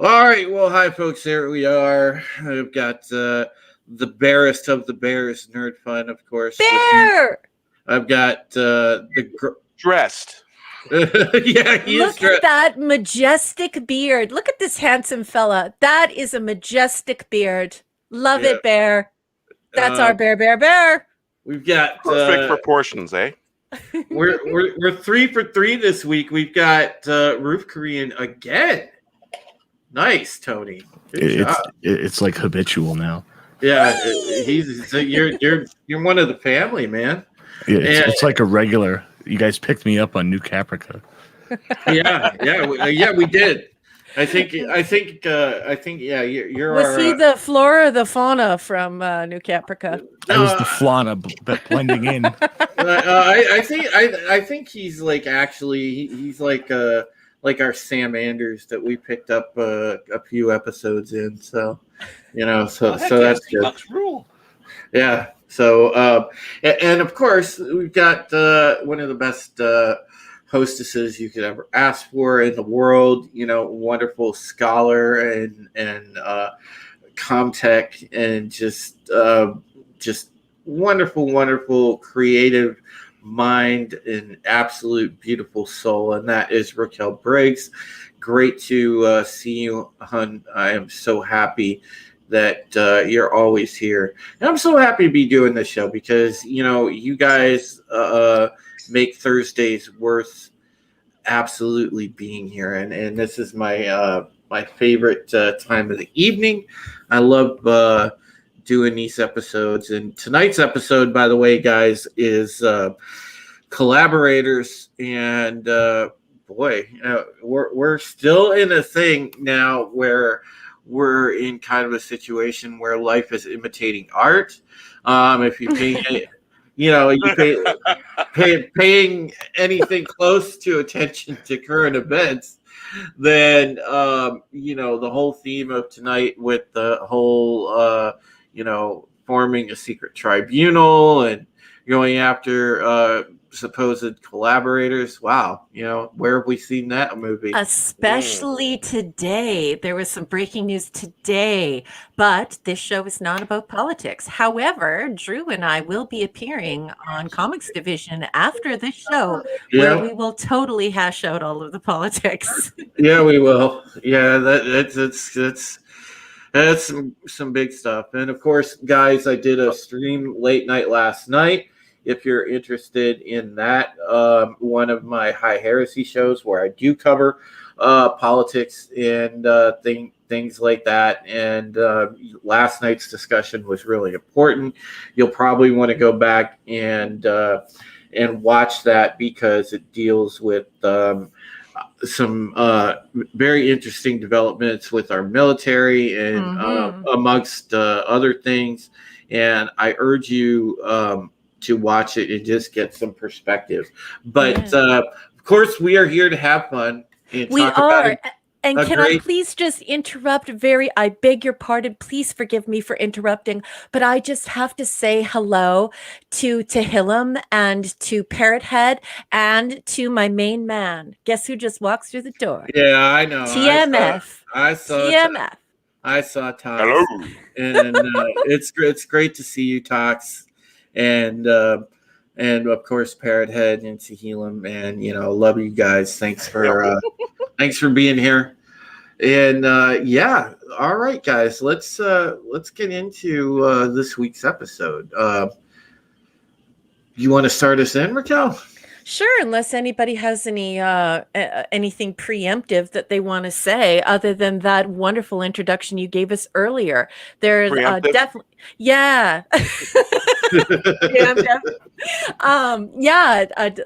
All right, well, hi, folks. Here we are. I've got the barest of the bears, Nerd Fun, of course. With me. Bear! I've got Dressed. yeah, he is Look at that majestic beard. Look at this handsome fella. That is a majestic beard. Love Yeah. it, Bear. That's our bear. We've got Perfect proportions, eh? we're 3 for 3 this week. We've got Roof Korean again. Nice, Tony. Good job. It's like habitual now. Yeah, you're one of the family, man. Yeah, it's like a regular. You guys picked me up on New Caprica. Yeah, we did. I think, yeah, you're. Was he the flora or the fauna from New Caprica? I was the flana blending in. I think he's like he's like our Sam Anders that we picked up a few episodes in. So, so that's good. Rule. Yeah. So, and of course, we've got one of the best hostesses you could ever ask for in the world. Wonderful scholar and Comtech, and just wonderful creative mind and absolute beautiful soul, and that is Raquel Briggs. Great to see you, hun. I am so happy that you're always here, and I'm so happy to be doing this show because you guys make Thursdays worth absolutely being here, and this is my favorite time of the evening. I love doing these episodes, and tonight's episode, by the way, guys, is Collaborators, and boy, we're still in a thing now where we're in kind of a situation where life is imitating art. If you pay, paying anything close to attention to current events, then the whole theme of tonight with the whole forming a secret tribunal and going after supposed collaborators. Wow, where have we seen that movie? Especially today. There was some breaking news today, but this show is not about politics. However, Drew and I will be appearing on Comics Division after this show, where we will totally hash out all of the politics. Yeah, we will. Yeah, that's some big stuff. And of course, guys, I did a stream late night last night. If you're interested in that, one of my High Heresy shows where I do cover politics and things like that. And last night's discussion was really important. You'll probably want to go back and watch that because it deals with some very interesting developments with our military and amongst other things. And I urge you to watch it and just get some perspective. But of course, we are here to have fun. And we talk are. About and can I please just interrupt I beg your pardon. Please forgive me for interrupting, but I just have to say hello to Hillam and to Parrot Head and to my main man. Guess who just walks through the door? Yeah, I know. TMF. I saw TMF. I saw Tox. Hello. And it's great to see you, Tox. And of course Parrot Head and Tehillim, and love you guys. Thanks for being here. And all right, guys, let's get into this week's episode. You want to start us in, Raquel? Sure, unless anybody has anything preemptive that they want to say, other than that wonderful introduction you gave us earlier. There's definitely,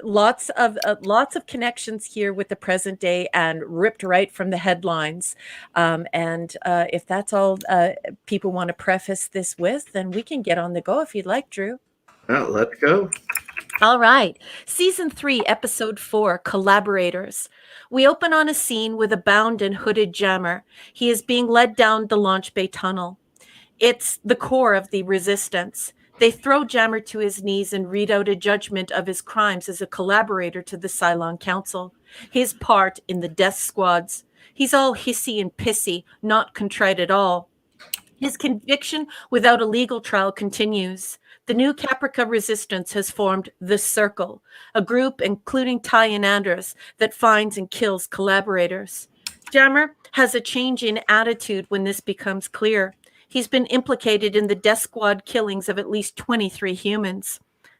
lots of connections here with the present day and ripped right from the headlines. And if that's all people want to preface this with, then we can get on the go if you'd like, Drew. Well, let's go. All right. Season 3, Episode 4, Collaborators. We open on a scene with a bound and hooded Jammer. He is being led down the launch bay tunnel. It's the core of the resistance. They throw Jammer to his knees and read out a judgment of his crimes as a collaborator to the Cylon Council. His part in the death squads. He's all hissy and pissy, not contrite at all. His conviction without a legal trial continues. The new Caprica resistance has formed the Circle, a group including Ty and Anders that finds and kills collaborators. Jammer has a change in attitude when this becomes clear. He's been implicated in the death squad killings of at least 23 humans.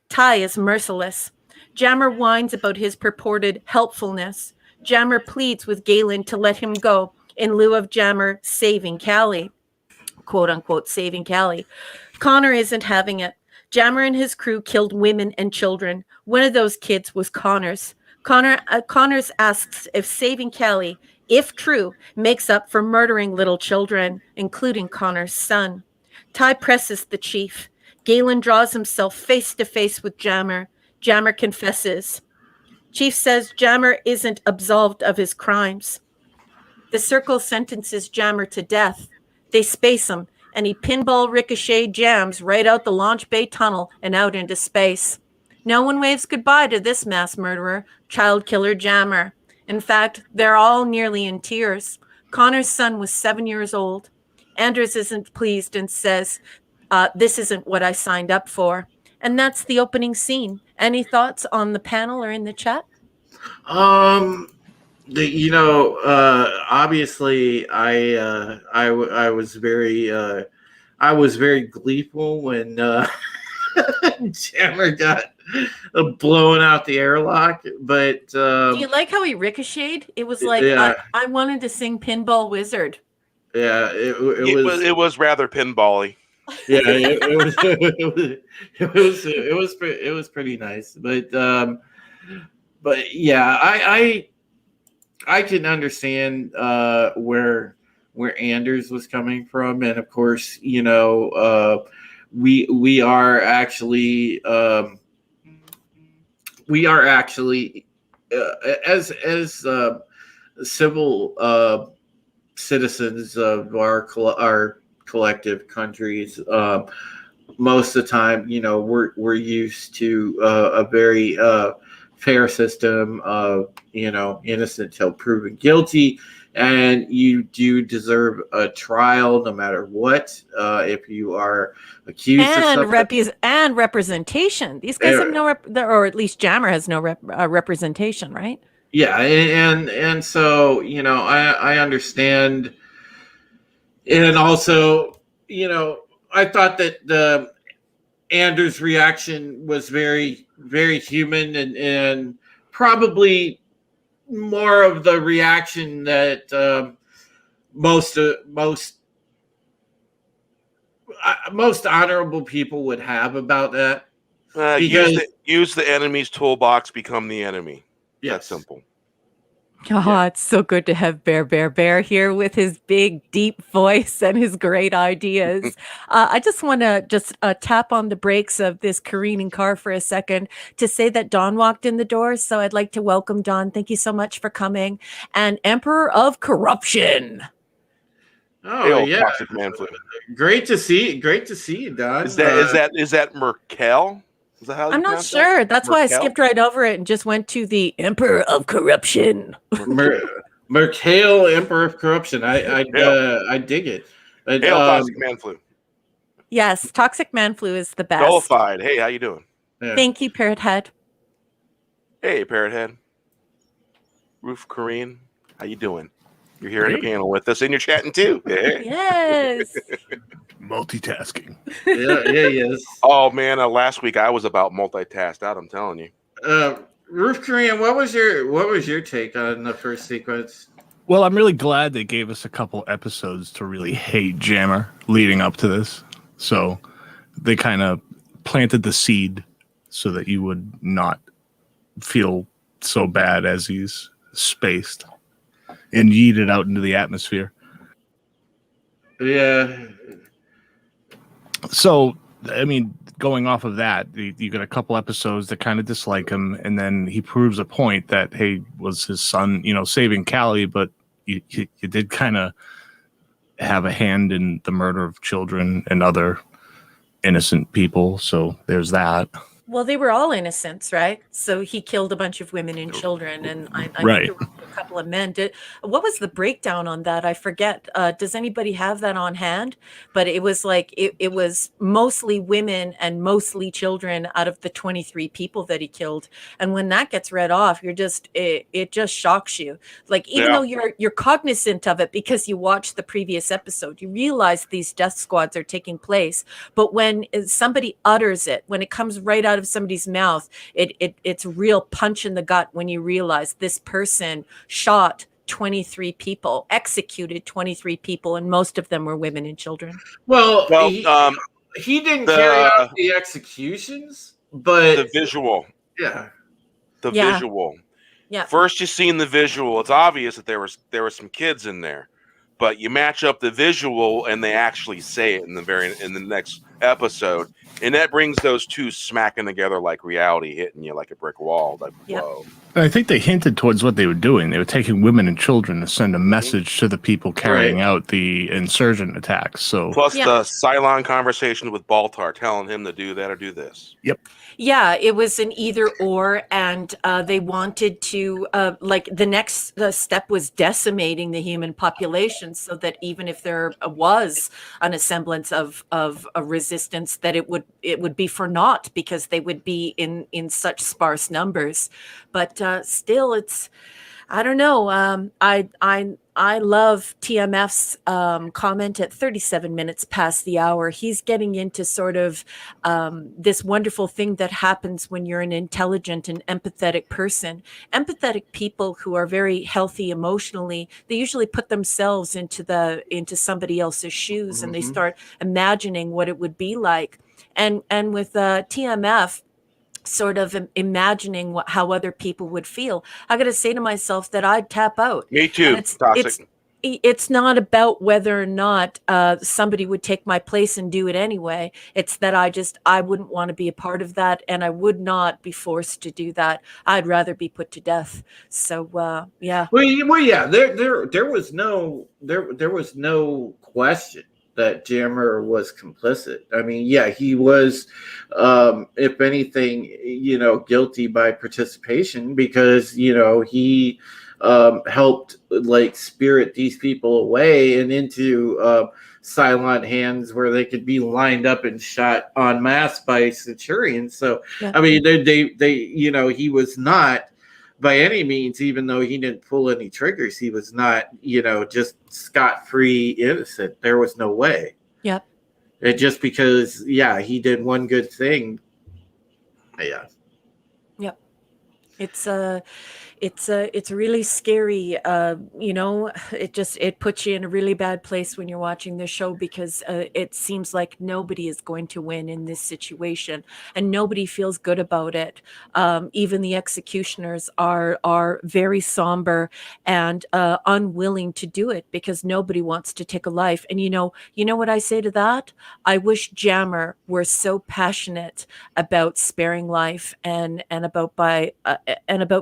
Ty is merciless. Jammer whines about his purported helpfulness. Jammer pleads with Galen to let him go in lieu of Jammer saving Callie. Quote unquote, saving Callie. Connor isn't having it. Jammer and his crew killed women and children. One of those kids was Connor's. Connors asks if saving Callie, if true, makes up for murdering little children, including Connor's son. Ty presses the chief. Galen draws himself face to face with Jammer. Jammer confesses. Chief says Jammer isn't absolved of his crimes. The Circle sentences Jammer to death. They space him, and he pinball ricochet jams right out the launch bay tunnel and out into space. No one waves goodbye to this mass murderer, child killer Jammer. In fact, they're all nearly in tears. Connor's son was 7 years old. Anders isn't pleased and says, this isn't what I signed up for. And that's the opening scene. Any thoughts on the panel or in the chat? Obviously, I was very gleeful when Jammer got blown out the airlock. But do you like how he ricocheted? It was like I wanted to sing Pinball Wizard. Yeah, it was rather pinball-y. Yeah, it was pretty nice. But yeah, I can understand where Anders was coming from, and of course, we are actually as civil citizens of our collective countries. Most of the time, we're used to a very fair system of innocent till proven guilty, and you do deserve a trial no matter what. If you are accused of something, and representation, these guys have no or at least Jammer has no representation, right? Yeah, and so I understand, and also I thought that the Anders' reaction was very, very human, and probably more of the reaction that most honorable people would have about that. Use the enemy's toolbox, become the enemy. Yes. That's simple. Oh, it's so good to have Bear here with his big, deep voice and his great ideas. I just want to tap on the brakes of this careening car for a second to say that Don walked in the door. So I'd like to welcome Don. Thank you so much for coming. And Emperor of Corruption. Oh, yeah. Great to see you, Don. Is that Merkel? I'm not sure. That's why I skipped right over it and just went to the Emperor of Corruption. Merkel, Emperor of Corruption. I dig it. Toxic Man Flu. Yes, Toxic Man Flu is the best. Nullified. Hey, how you doing? Yeah. Thank you, Parrot Head. Hey, Parrot Head. Roof Kareen, how you doing? You're here in the panel with us, and you're chatting too. Yeah. Yes. Multitasking. Yeah, yes. Oh man, last week I was about multitasked out. I'm telling you. Roof Korean, what was your take on the first sequence? Well, I'm really glad they gave us a couple episodes to really hate Jammer leading up to this. So they kind of planted the seed so that you would not feel so bad as he's spaced and yeeted out into the atmosphere. Yeah. So, I mean, going off of that, you get a couple episodes that kind of dislike him, and then he proves a point that, hey, was his son, saving Callie, but you did kind of have a hand in the murder of children and other innocent people. So there's that. Well, they were all innocents, right? So he killed a bunch of women and children, and I right. think the couple of men. What was the breakdown on that? I forget. Does anybody have that on hand? But it was like it was mostly women and mostly children out of the 23 people that he killed. And when that gets read off, it just shocks you. Like, even though you're cognizant of it because you watched the previous episode, you realize these death squads are taking place. But when somebody utters it, when it comes right out of somebody's mouth, it's a real punch in the gut when you realize this person shot 23 people, executed 23 people, and most of them were women and children. Well, he didn't carry out the executions, but the visual. Yeah. The visual. Yeah. First, you see in the visual, it's obvious that there were some kids in there, but you match up the visual and they actually say it in the next episode, and that brings those two smacking together like reality hitting you like a brick wall. Like, whoa. I think they hinted towards what they were doing. They were taking women and children to send a message to the people carrying out the insurgent attacks. So plus the Cylon conversation with Baltar telling him to do that or do this. Yep. Yeah, it was an either or, and they wanted to, like, the next step was decimating the human population so that even if there was an semblance of a resistance, that it would be for naught because they would be in such sparse numbers. But still, it's, I don't know. I love TMF's comment at 37 minutes past the hour. He's getting into sort of this wonderful thing that happens when you're an intelligent and empathetic person. Empathetic people who are very healthy emotionally, they usually put themselves into somebody else's shoes, and they start imagining what it would be like. And with TMF, sort of imagining how other people would feel, I got to say to myself that I'd tap out. Me too. It's not about whether or not somebody would take my place and do it anyway. It's that I wouldn't want to be a part of that, and I would not be forced to do that. I'd rather be put to death. So yeah. Well, yeah. There was no question that Jammer was complicit. I mean, yeah, he was, if anything, guilty by participation because, he helped like spirit these people away and into Cylon hands where they could be lined up and shot en masse by Centurions. So, I mean, they he was not by any means, even though he didn't pull any triggers, he was not, just scot-free innocent. There was no way. Yep. And just because, he did one good thing. Yeah. Yep. It's really scary. It puts you in a really bad place when you're watching this show because it seems like nobody is going to win in this situation, and nobody feels good about it. Even the executioners are very somber and unwilling to do it because nobody wants to take a life. And you know what I say to that? I wish Jammer were so passionate about sparing life and about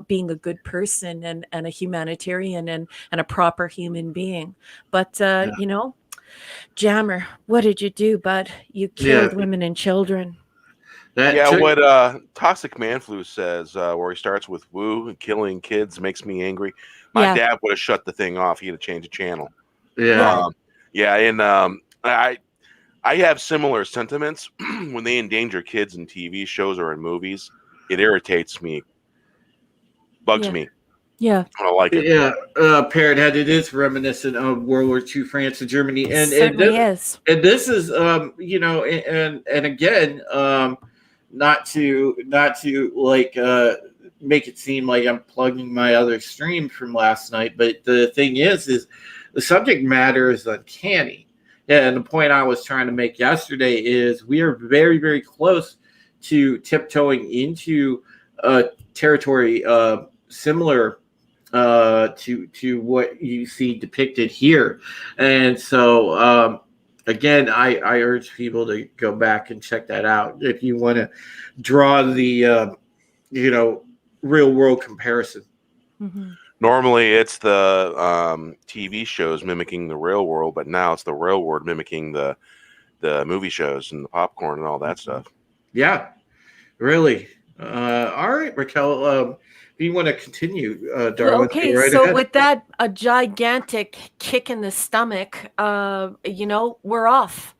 being a good person and a humanitarian and a proper human being. But Jammer, what did you do, bud? You killed women and children. What Toxic Man Flu says, where he starts with woo, killing kids makes me angry. My dad would have shut the thing off. He had to change the channel. I have similar sentiments when they endanger kids in TV shows or in movies. It irritates me. Bugs me. Yeah. I don't like it. Yeah. Parrot Head, it is reminiscent of World War II, France and Germany. And is. And this is, and again, not to like make it seem like I'm plugging my other stream from last night, but the thing is the subject matter is uncanny. And the point I was trying to make yesterday is we are very, very close to tiptoeing into territory similar to what you see depicted here. And so again, I urge people to go back and check that out if you want to draw the real world comparison. Mm-hmm. Normally it's the TV shows mimicking the real world, but now it's the real world mimicking the movie shows and the popcorn and all that stuff. Yeah, really. All right, Raquel. if you want to continue, Darwin, Okay, go right so ahead. with that a gigantic kick in the stomach, we're off.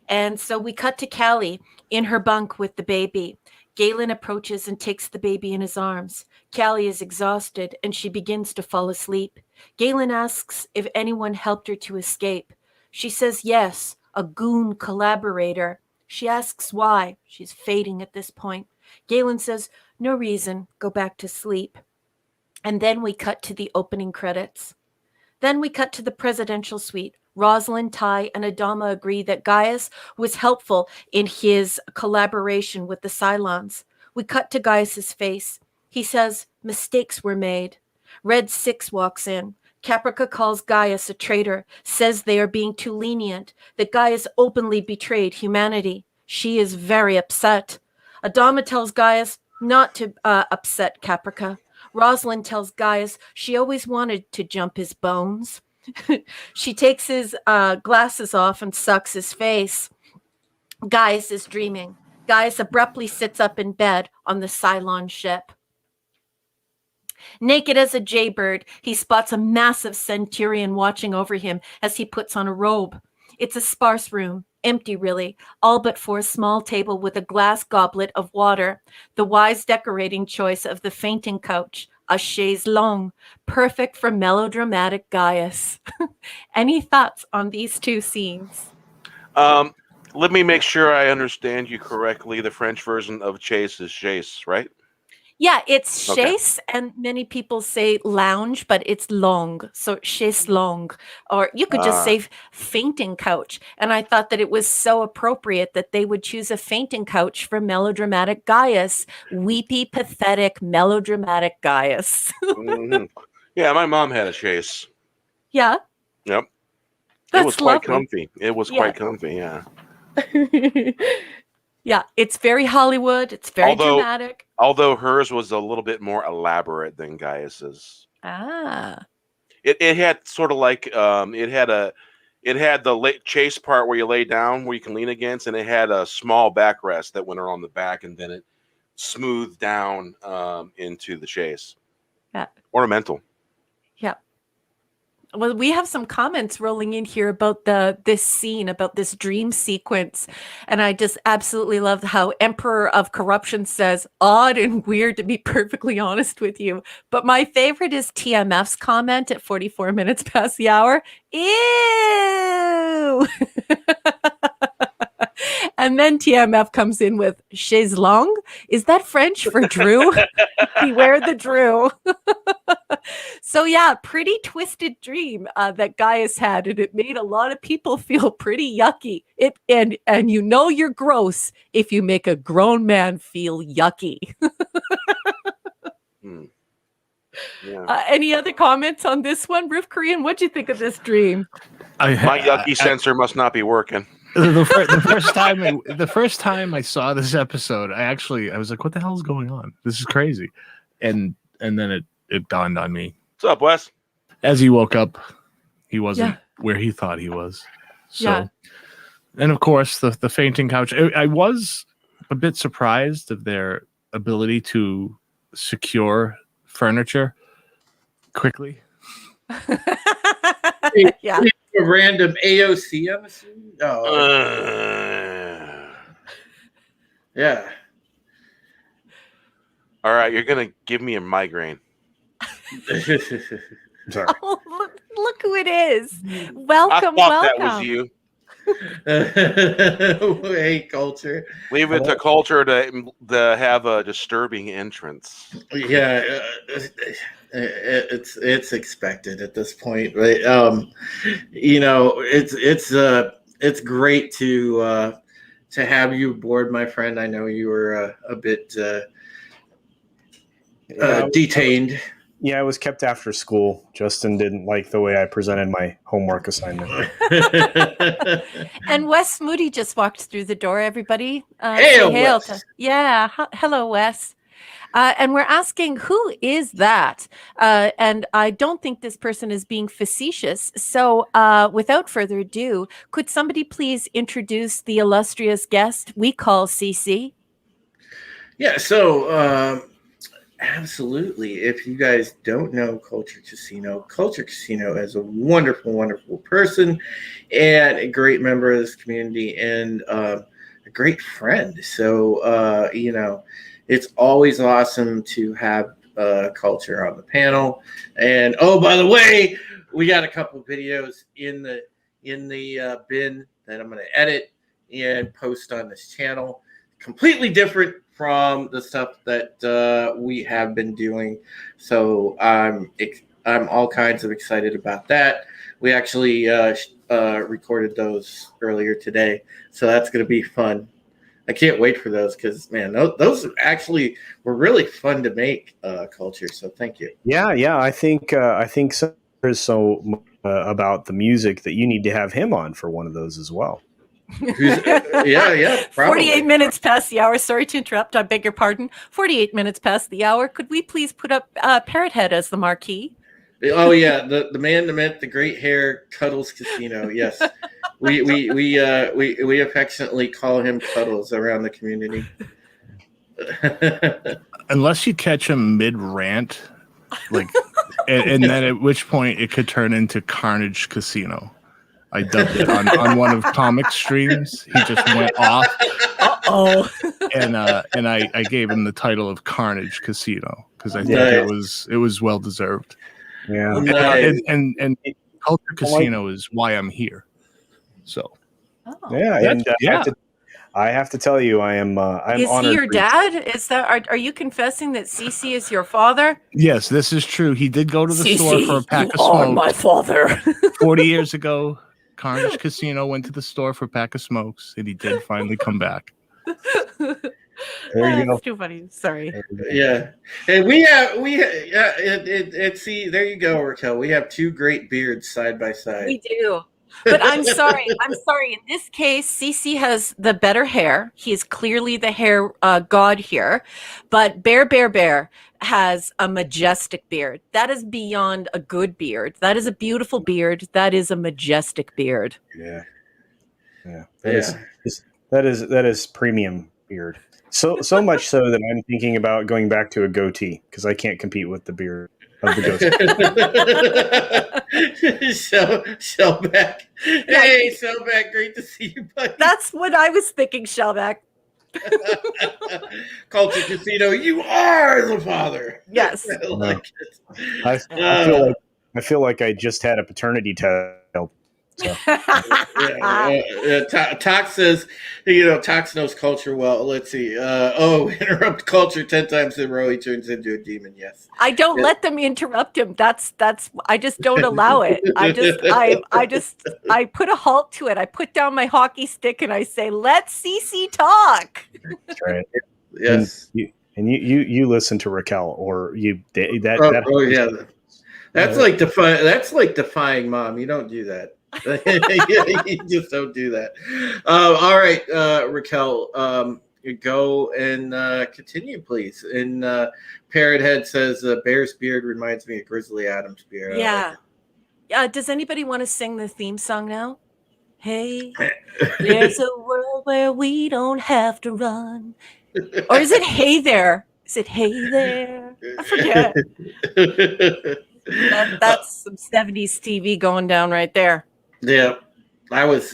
And so we cut to Callie in her bunk with the baby. Galen approaches and takes the baby in his arms. Callie is exhausted and she begins to fall asleep. Galen asks if anyone helped her to escape. She says yes, a goon collaborator. She asks why. She's fading at this point. Galen says, no reason, go back to sleep. And then we cut to the opening credits. Then we cut to the presidential suite. Rosalind, Ty, and Adama agree that Gaius was helpful in his collaboration with the Cylons. We cut to Gaius's face. He says, mistakes were made. Red 6 walks in. Caprica calls Gaius a traitor, says they are being too lenient, that Gaius openly betrayed humanity. She is very upset. Adama tells Gaius not to upset Caprica. Rosalind tells Gaius she always wanted to jump his bones. She takes his glasses off and sucks his face. Gaius is dreaming. Gaius abruptly sits up in bed on the Cylon ship. Naked as a jaybird, he spots a massive centurion watching over him as he puts on a robe. It's a sparse room, empty really, all but for a small table with a glass goblet of water, the wise decorating choice of the fainting couch, a chaise longue, perfect for melodramatic Gaius. Any thoughts on these two scenes? Let me make sure I understand you correctly. The French version of chase is chase, right? Yeah, it's Okay. chaise, and many people say lounge, but it's longue, so chaise longue. Or you could just say fainting couch. And I thought that it was so appropriate that they would choose a fainting couch for melodramatic Gaius, weepy, pathetic, melodramatic Gaius. Mhm. Yeah, my mom had a chase. Yeah, Yep. that's It was quite lovely. comfy. It was Yeah. quite comfy, yeah. Yeah, it's very Hollywood. It's very dramatic. Although hers was a little bit more elaborate than Gaius's. Ah, It had sort of like it had the chase part where you lay down where you can lean against, and it had a small backrest that went around the back, and then it smoothed down into the chase. yeah. Ornamental. Yeah. Well, we have some comments rolling in here about this scene, about this dream sequence. And I just absolutely love how Emperor of Corruption says, odd and weird, to be perfectly honest with you. But my favorite is TMF's comment at 44 minutes past the hour. Ew! And then TMF comes in with chaise longue. Is that French for Drew? Beware the Drew. So yeah, pretty twisted dream that Gaius had, and it made a lot of people feel pretty yucky. And you know you're gross if you make a grown man feel yucky. Yeah. Any other comments on this one, Roof Korean? What'd you think of this dream? My yucky sensor must not be working. The first time I saw this episode, I was like, "What the hell is going on? This is crazy," and then it dawned on me. What's up, Wes? As he woke up, he wasn't where he thought he was. So, Yeah. And of course, the fainting couch. I was a bit surprised of their ability to secure furniture quickly. Yeah. A random AOC, I'm assuming? Yeah. All right, you're gonna give me a migraine. Sorry. Oh, look who it is. Welcome, I thought welcome. that was you. Hey, culture. Leave it to culture to have a disturbing entrance. Yeah, it's expected at this point, right? It's great to have you aboard, my friend. I know you were a bit detained. I was kept after school. Justin didn't like the way I presented my homework assignment. And Wes Moody just walked through the door, everybody. Hail, say hail Wes. Hello, Wes. And we're asking, who is that? And I don't think this person is being facetious. So without further ado, could somebody please introduce the illustrious guest we call CC? Yeah, so Absolutely. If you guys don't know Culture Casino is a wonderful, wonderful person and a great member of this community and a great friend. So, it's always awesome to have Culture on the panel. And oh, by the way, we got a couple of videos in the bin that I'm going to edit and post on this channel. Completely different from the stuff that we have been doing. So I'm all kinds of excited about that. We actually recorded those earlier today, so that's going to be fun. I can't wait for those because, man, those actually were really fun to make, Culture. So thank you. Yeah. I think so. There's so about the music that you need to have him on for one of those as well. Yeah, probably. 48 minutes past the hour. Sorry to interrupt. I beg your pardon. 48 minutes past the hour. Could we please put up Parrot Head as the marquee? Oh yeah, the man, the myth, the great hair, Cuddles Casino. Yes, we affectionately call him Cuddles around the community. Unless you catch him mid rant, like, and then at which point it could turn into Carnage Casino. I dubbed it on one of Comic streams. He just went off. Uh-oh. And I gave him the title of Carnage Casino because I think it was well deserved. Yeah. Nice. And Culture Casino is why I'm here. So I have to tell you, I'm is honored. He your dad? Is that are you confessing that CC is your father? Yes, this is true. He did go to the store for a pack of are smokes. my father. 40 years ago, Carnage Casino went to the store for a pack of smokes, and he did finally come back. There you go. That's too funny. Sorry. Yeah, and we see, there you go, Raquel. We have two great beards side by side. We do. But I'm sorry. In this case, CC has the better hair. He is clearly the hair god here. But Bear has a majestic beard. That is beyond a good beard. That is a beautiful beard. That is a majestic beard. Yeah. That is premium beard. So much so that I'm thinking about going back to a goatee because I can't compete with the beard of the goatee. Shellback. Hey, Shellback, great to see you, buddy. That's what I was thinking, Shellback. Culture Casino, you are the father. Yes. I like it. I feel like I just had a paternity test. So. Tox says, Tox knows Culture well. Let's see. Interrupt Culture 10 times in a row. He turns into a demon. Yes. I don't let them interrupt him. That's. I just don't allow it. I put a halt to it. I put down my hockey stick and I say, "Let CC talk." That's right. Yes. And you listen to Raquel or you that. Yeah. That's like defying mom. You don't do that. You just don't do that. All right, Raquel, go and continue, please. And Parrot Head says, Bear's beard reminds me of Grizzly Adams' beard. Yeah. Does anybody want to sing the theme song now? Hey, there's a world where we don't have to run. Or is it Hey There? Is it Hey There? I forget. That's some 70s TV going down right there. Yeah, I was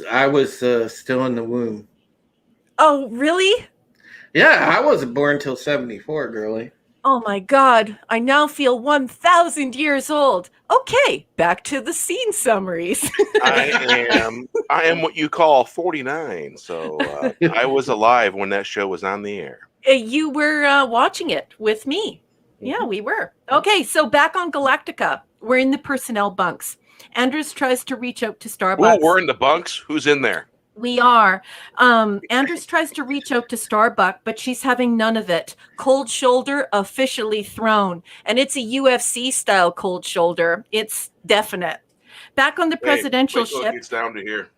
still in the womb. Oh, really? Yeah, I wasn't born till 74, girlie. Oh my God, I now feel 1,000 years old. Okay, back to the scene summaries. I am what you call 49, so I was alive when that show was on the air. You were watching it with me. Yeah, we were. Okay, so back on Galactica, we're in the personnel bunks. Anders tries to reach out to Starbucks. Well, we're in the bunks. Who's in there? We are. Anders tries to reach out to Starbuck, but she's having none of it. Cold shoulder officially thrown. And it's a UFC style cold shoulder. It's definite. Back on the presidential ship. It's down to here.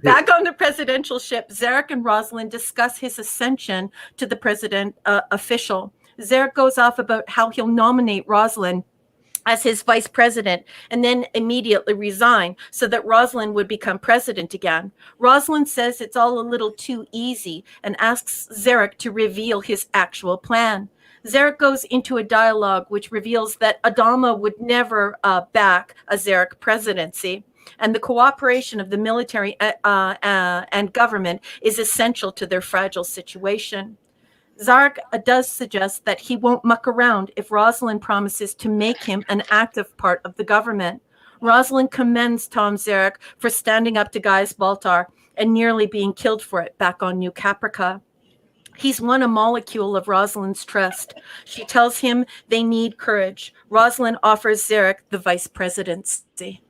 Back on the presidential ship, Zarek and Rosalind discuss his ascension to the president official. Zarek goes off about how he'll nominate Rosalind as his vice president and then immediately resign so that Rosalind would become president again. Rosalind says it's all a little too easy and asks Zarek to reveal his actual plan. Zarek goes into a dialogue which reveals that Adama would never back a Zarek presidency, and the cooperation of the military and government is essential to their fragile situation. Zarek does suggest that he won't muck around if Rosalind promises to make him an active part of the government. Rosalind commends Tom Zarek for standing up to Gaius Baltar and nearly being killed for it back on New Caprica. He's won a molecule of Rosalind's trust. She tells him they need courage. Rosalind offers Zarek the vice presidency.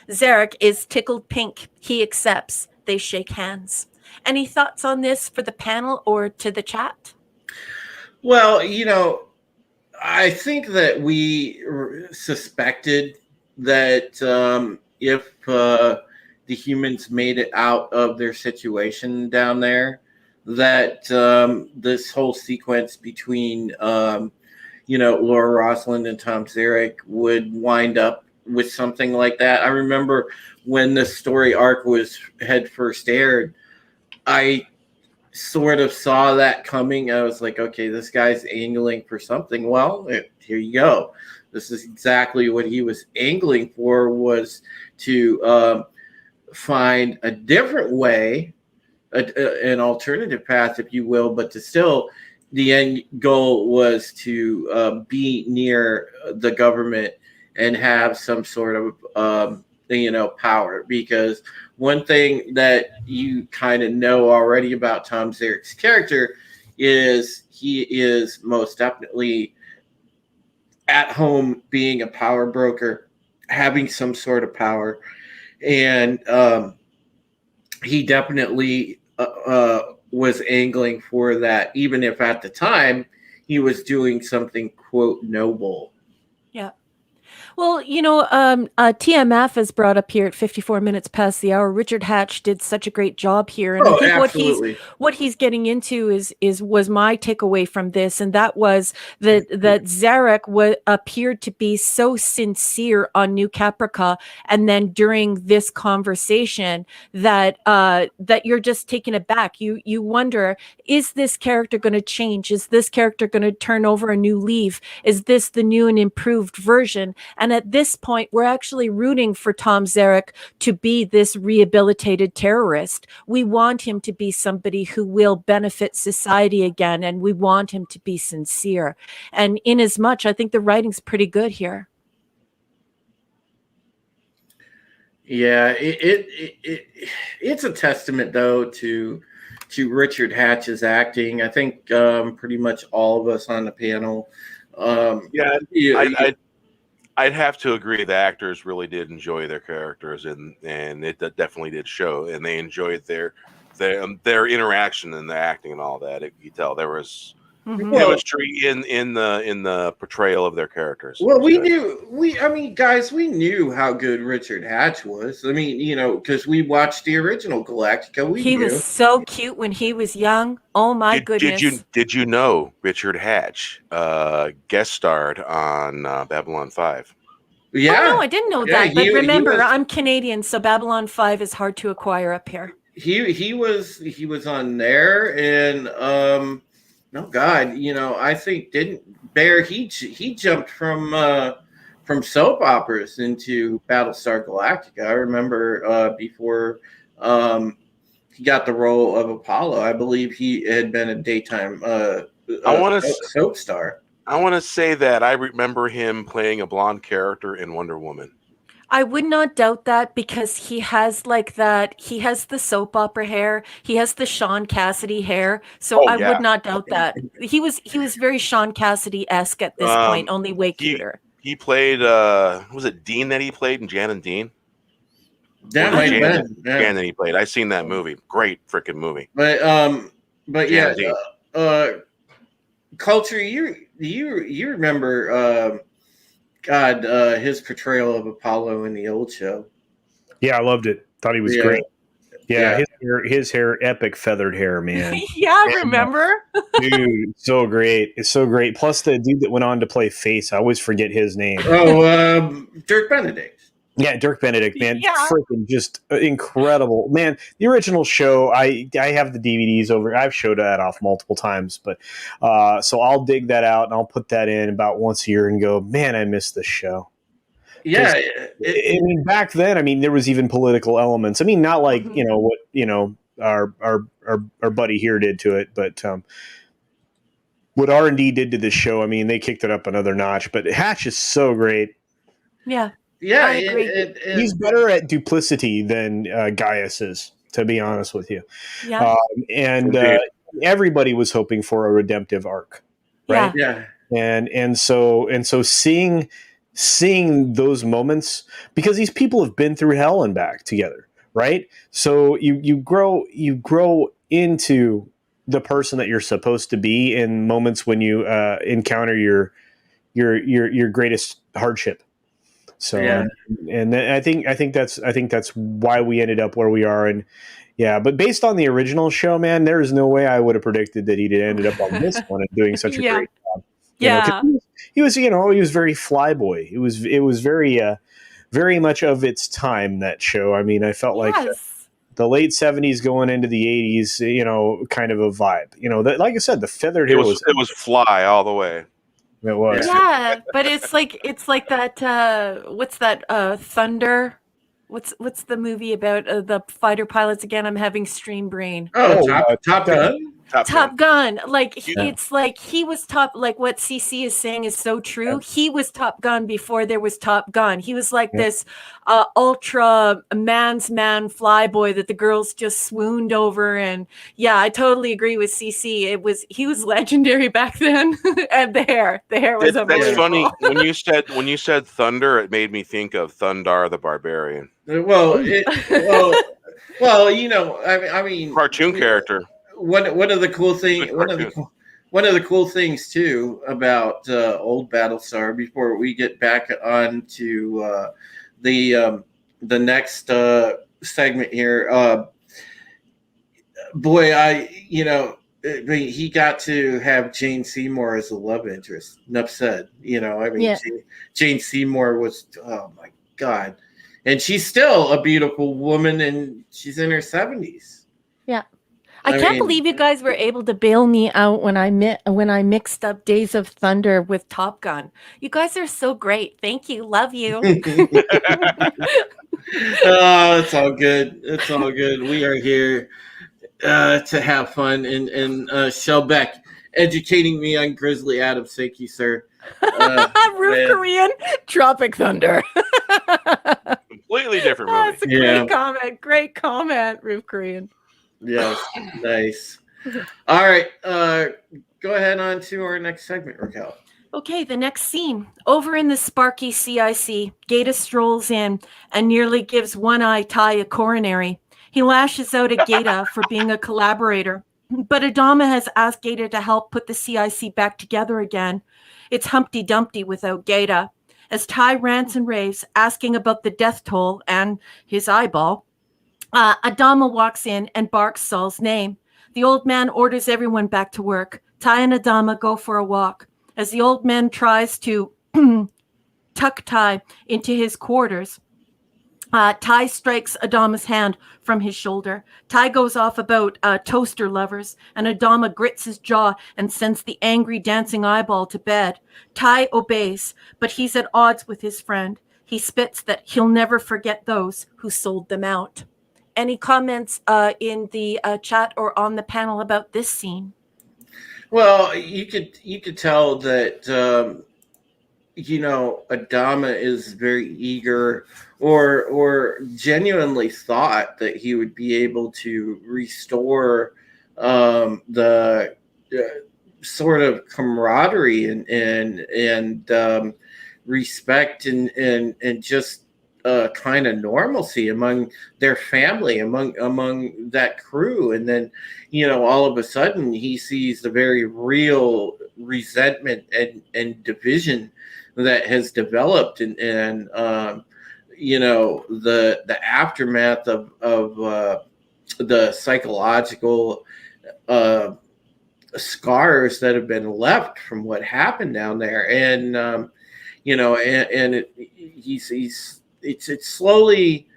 Zarek is tickled pink. He accepts. They shake hands. Any thoughts on this for the panel or to the chat? Well, I think that we suspected that if the humans made it out of their situation down there, that this whole sequence between, Laura Rosalind and Tom Zarek would wind up with something like that. I remember when the story arc had first aired, I sort of saw that coming. I was like, okay, this guy's angling for something. Well, here you go. This is exactly what he was angling for, was to find a different way, an alternative path, if you will, but to still, the end goal was to be near the government and have some sort of power. Because one thing that you kind of know already about Tom Zarek's character is he is most definitely at home being a power broker, having some sort of power. And he definitely was angling for that, even if at the time he was doing something, quote, noble. Yeah. Well, TMF has brought up here at 54 minutes past the hour. Richard Hatch did such a great job here, and I think absolutely. what he's getting into was my takeaway from this, and that was that Zarek appeared to be so sincere on New Caprica, and then during this conversation that you're just taken aback. You wonder, is this character going to change? Is this character going to turn over a new leaf? Is this the new and improved version? And at this point, we're actually rooting for Tom Zarek to be this rehabilitated terrorist. We want him to be somebody who will benefit society again, and we want him to be sincere. And in as much, I think the writing's pretty good here. Yeah, it's a testament, though, to Richard Hatch's acting. I think pretty much all of us on the panel. I'd have to agree. The actors really did enjoy their characters, and it definitely did show. And they enjoyed their interaction and the acting and all that. You tell there was chemistry in the portrayal of their characters. Well, we knew how good Richard Hatch was. I mean, because we watched the original Galactica. He was so cute when he was young. Oh my goodness! Did you know Richard Hatch guest starred on Babylon 5? Yeah. Oh, no, I didn't know that. But remember, I'm Canadian, so Babylon 5 is hard to acquire up here. He was on there, and no, God, I think didn't Bear he jumped from soap operas into Battlestar Galactica. I remember before he got the role of Apollo, I believe he had been a daytime soap star. I want to say that I remember him playing a blonde character in Wonder Woman. I would not doubt that, because he has like that. He has the soap opera hair. He has the Sean Cassidy hair. So I would not doubt that. He was very Sean Cassidy-esque at this point, only way cuter. He played, was it Dean that he played in Jan and Dean? That might have been. Jan that he played. I've seen that movie. Great freaking movie. But yeah, Culture, you remember his portrayal of Apollo in the old show. Yeah, I loved it. Thought he was great. Yeah, his hair, epic feathered hair, man. Yeah, remember? Dude, so great. It's so great. Plus the dude that went on to play Face, I always forget his name. Oh, Dirk Benedict. Yeah, Dirk Benedict, man, Yeah. freaking just incredible, man. The original show, I have the DVDs over. I've showed that off multiple times, but so I'll dig that out and I'll put that in about once a year and go, man, I miss this show. Yeah, I mean, back then, I mean, there was even political elements. I mean, not like what our buddy here did to it, but what R&D did to this show, I mean, they kicked it up another notch. But Hatch is so great. Yeah. yeah. I agree. He's better at duplicity than Gaius is, to be honest with you. Yeah. And Indeed. everybody was hoping for a redemptive arc, right? Yeah. Yeah, And so seeing those moments, because these people have been through hell and back together, right? So you grow into the person that you're supposed to be in moments when you encounter your greatest hardship. So Yeah. and I think that's why we ended up where we are. And yeah, but based on the original show, man, there is no way I would have predicted that he'd ended up on this one and doing such a Yeah. great job. You know, 'cause Yeah. he was very flyboy. It was very much of its time, that show. I mean, I felt like Yes. the late 70s going into the 80s, kind of a vibe. Like I said, the feathered hair was It was fly all the way. it was. Yeah, but it's like that what's that Thunder? What's the movie about the fighter pilots again? I'm having stream brain. Oh, Oh, Top Gun. Top Gun. Like Yeah. it's like he was top, like what CC is saying is so true. He was Top Gun before there was Top Gun. He was like this ultra man's man flyboy that the girls just swooned over. And yeah, I totally agree with CC. He was legendary back then. And the hair was That's unbelievable. funny. When you said thunder, it made me think of Thundar the Barbarian. Well, I mean, Cartoon character. One of the cool things, one of the cool things too about old Battlestar. Before we get back on to the next segment here, he got to have Jane Seymour as a love interest. Enough said. Jane Seymour was, oh my God, and she's still a beautiful woman, and she's in her 70s. Yeah. I can't believe you guys were able to bail me out when I mixed up Days of Thunder with Top Gun. You guys are so great. Thank you. Love you. Oh, it's all good. It's all good. We are here to have fun. And Shelbeck educating me on Grizzly Adams. Thank you, sir. Roof Korean, Tropic Thunder. Completely different movie. That's a great comment. Great comment, Roof Korean. Yes, nice. All right, go ahead on to our next segment, Raquel. Okay, the next scene. Over in the Sparky CIC, Gata strolls in and nearly gives One-Eye Ty a coronary. He lashes out at Gata for being a collaborator, but Adama has asked Gata to help put the CIC back together again. It's Humpty Dumpty without Gata. As Ty rants and raves, asking about the death toll and his eyeball, Adama walks in and barks Saul's name. The old man orders everyone back to work. Ty and Adama go for a walk. As the old man tries to tuck Ty into his quarters, Ty strikes Adama's hand from his shoulder. Ty goes off about toaster lovers, and Adama grits his jaw and sends the angry dancing eyeball to bed. Ty obeys, but he's at odds with his friend. He spits that he'll never forget those who sold them out. Any comments in the chat or on the panel about this scene? Well, you could tell that Adama is very eager, or genuinely thought that he would be able to restore the sort of camaraderie and respect and just kind of normalcy among their family, among that crew. And then, all of a sudden he sees the very real resentment and division that has developed and the aftermath of the psychological scars that have been left from what happened down there. And he's it's slowly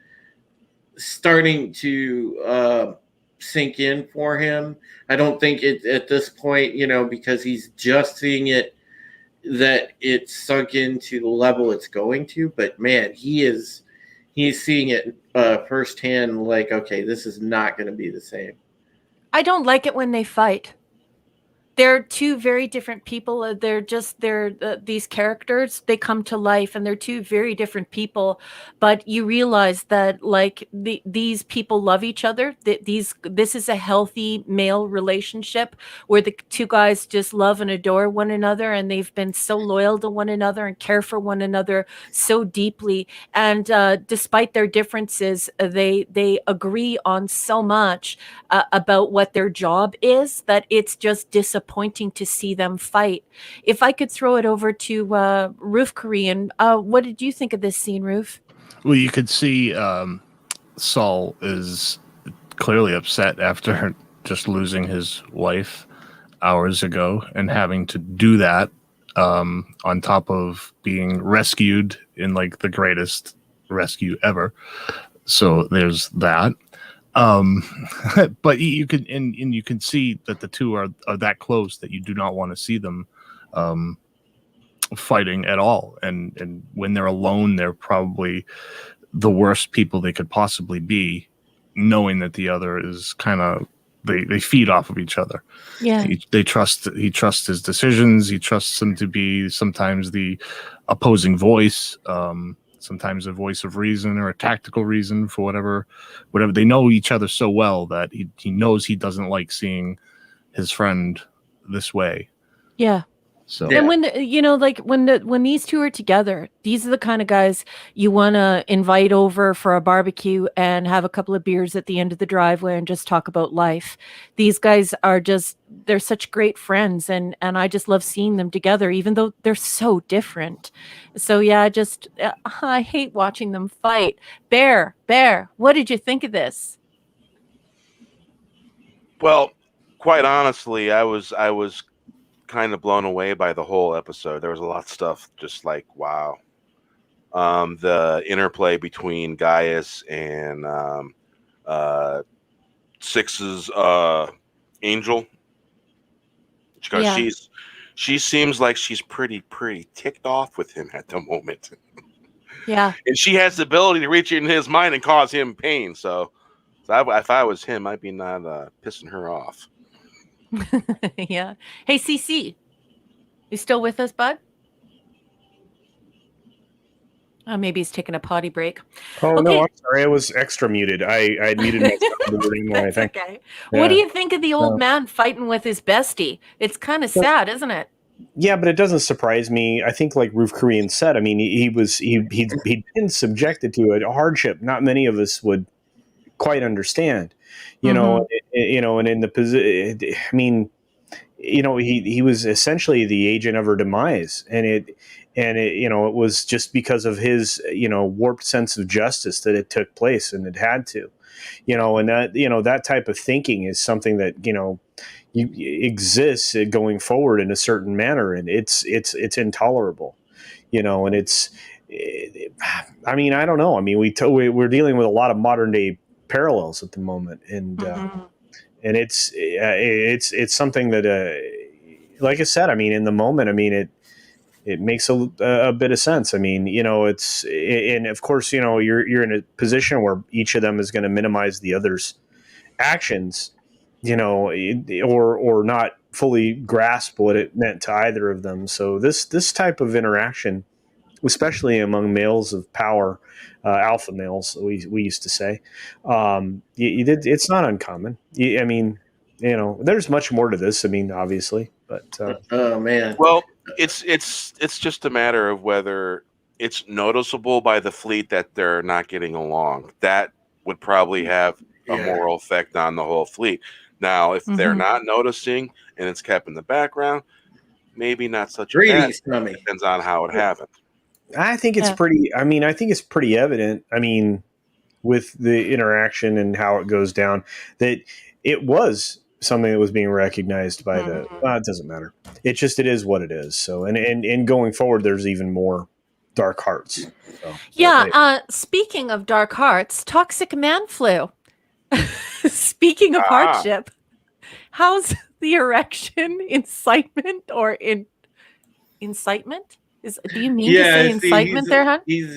starting to sink in for him. I don't think it at this point, because he's just seeing it, that it's sunk into the level it's going to. But man, he's seeing it firsthand. Like, okay, this is not going to be the same. I don't like it when they fight. They're two very different people. These characters, they come to life, and they're two very different people. But you realize that like these people love each other. This is a healthy male relationship where the two guys just love and adore one another, and they've been so loyal to one another and care for one another so deeply. And despite their differences, they agree on so much about what their job is that it's just disappointing to see them fight. If I could throw it over to Roof Korean, what did you think of this scene, Roof? Well, you could see Saul is clearly upset after just losing his wife hours ago and having to do that on top of being rescued in like the greatest rescue ever. So there's that. But you can and you can see that the two are that close that you do not want to see them fighting at all. And when they're alone, they're probably the worst people they could possibly be, knowing that the other is kind of they feed off of each other. Yeah, He trusts his decisions. He trusts him to be sometimes the opposing voice. Sometimes a voice of reason or a tactical reason for whatever they know each other so well that he knows he doesn't like seeing his friend this way. yeah. So And when these two are together, these are the kind of guys you want to invite over for a barbecue and have a couple of beers at the end of the driveway and just talk about life. These guys they're such great friends, and I just love seeing them together, even though they're so different. So yeah, I hate watching them fight. Bear, what did you think of this? Well, quite honestly, I was kind of blown away by the whole episode. There was a lot of stuff just like, wow. The interplay between Gaius and Six's Angel, because Yeah. she seems like she's pretty ticked off with him at the moment. Yeah. And she has the ability to reach into his mind and cause him pain. So if I was him, I'd be not pissing her off. Yeah. Hey, CC, you still with us, bud? Maybe he's taking a potty break. Oh Okay. no, I'm sorry, I was extra muted. I muted myself in the room, I That's think. okay. Yeah. What do you think of the old No. man fighting with his bestie? It's kind of sad, isn't it? Yeah, but it doesn't surprise me. I think, like Roof Korean said, I mean, he'd been subjected to a hardship not many of us would quite understand. And in the position, I mean, he was essentially the agent of her demise, and it was just because of his warped sense of justice that it took place, and it had to, and that type of thinking is something that exists going forward in a certain manner, and it's intolerable, and I mean, I don't know. I mean, we're dealing with a lot of modern day parallels at the moment, and and it's something that, like I said, I mean, in the moment, I mean, it makes a bit of sense. I mean, and of course, you're in a position where each of them is going to minimize the other's actions, or not fully grasp what it meant to either of them. So this type of interaction, especially among males of power, alpha males, we used to say, it's not uncommon. I mean, there's much more to this. I mean, obviously, but Oh man. Well, it's just a matter of whether it's noticeable by the fleet that they're not getting along. That would probably have a moral effect on the whole fleet. Now, if they're not noticing and it's kept in the background, maybe not such a bad. Depends on how it happened. I think it's pretty. I mean, I think it's pretty evident. I mean, with the interaction and how it goes down, that it was something that was being recognized by it doesn't matter. It is what it is. So, and going forward, there's even more dark hearts. So, Yeah. Speaking of dark hearts, toxic man flu. Speaking of hardship, how's the erection incitement or incitement? Do you mean to say incitement there, hon? He's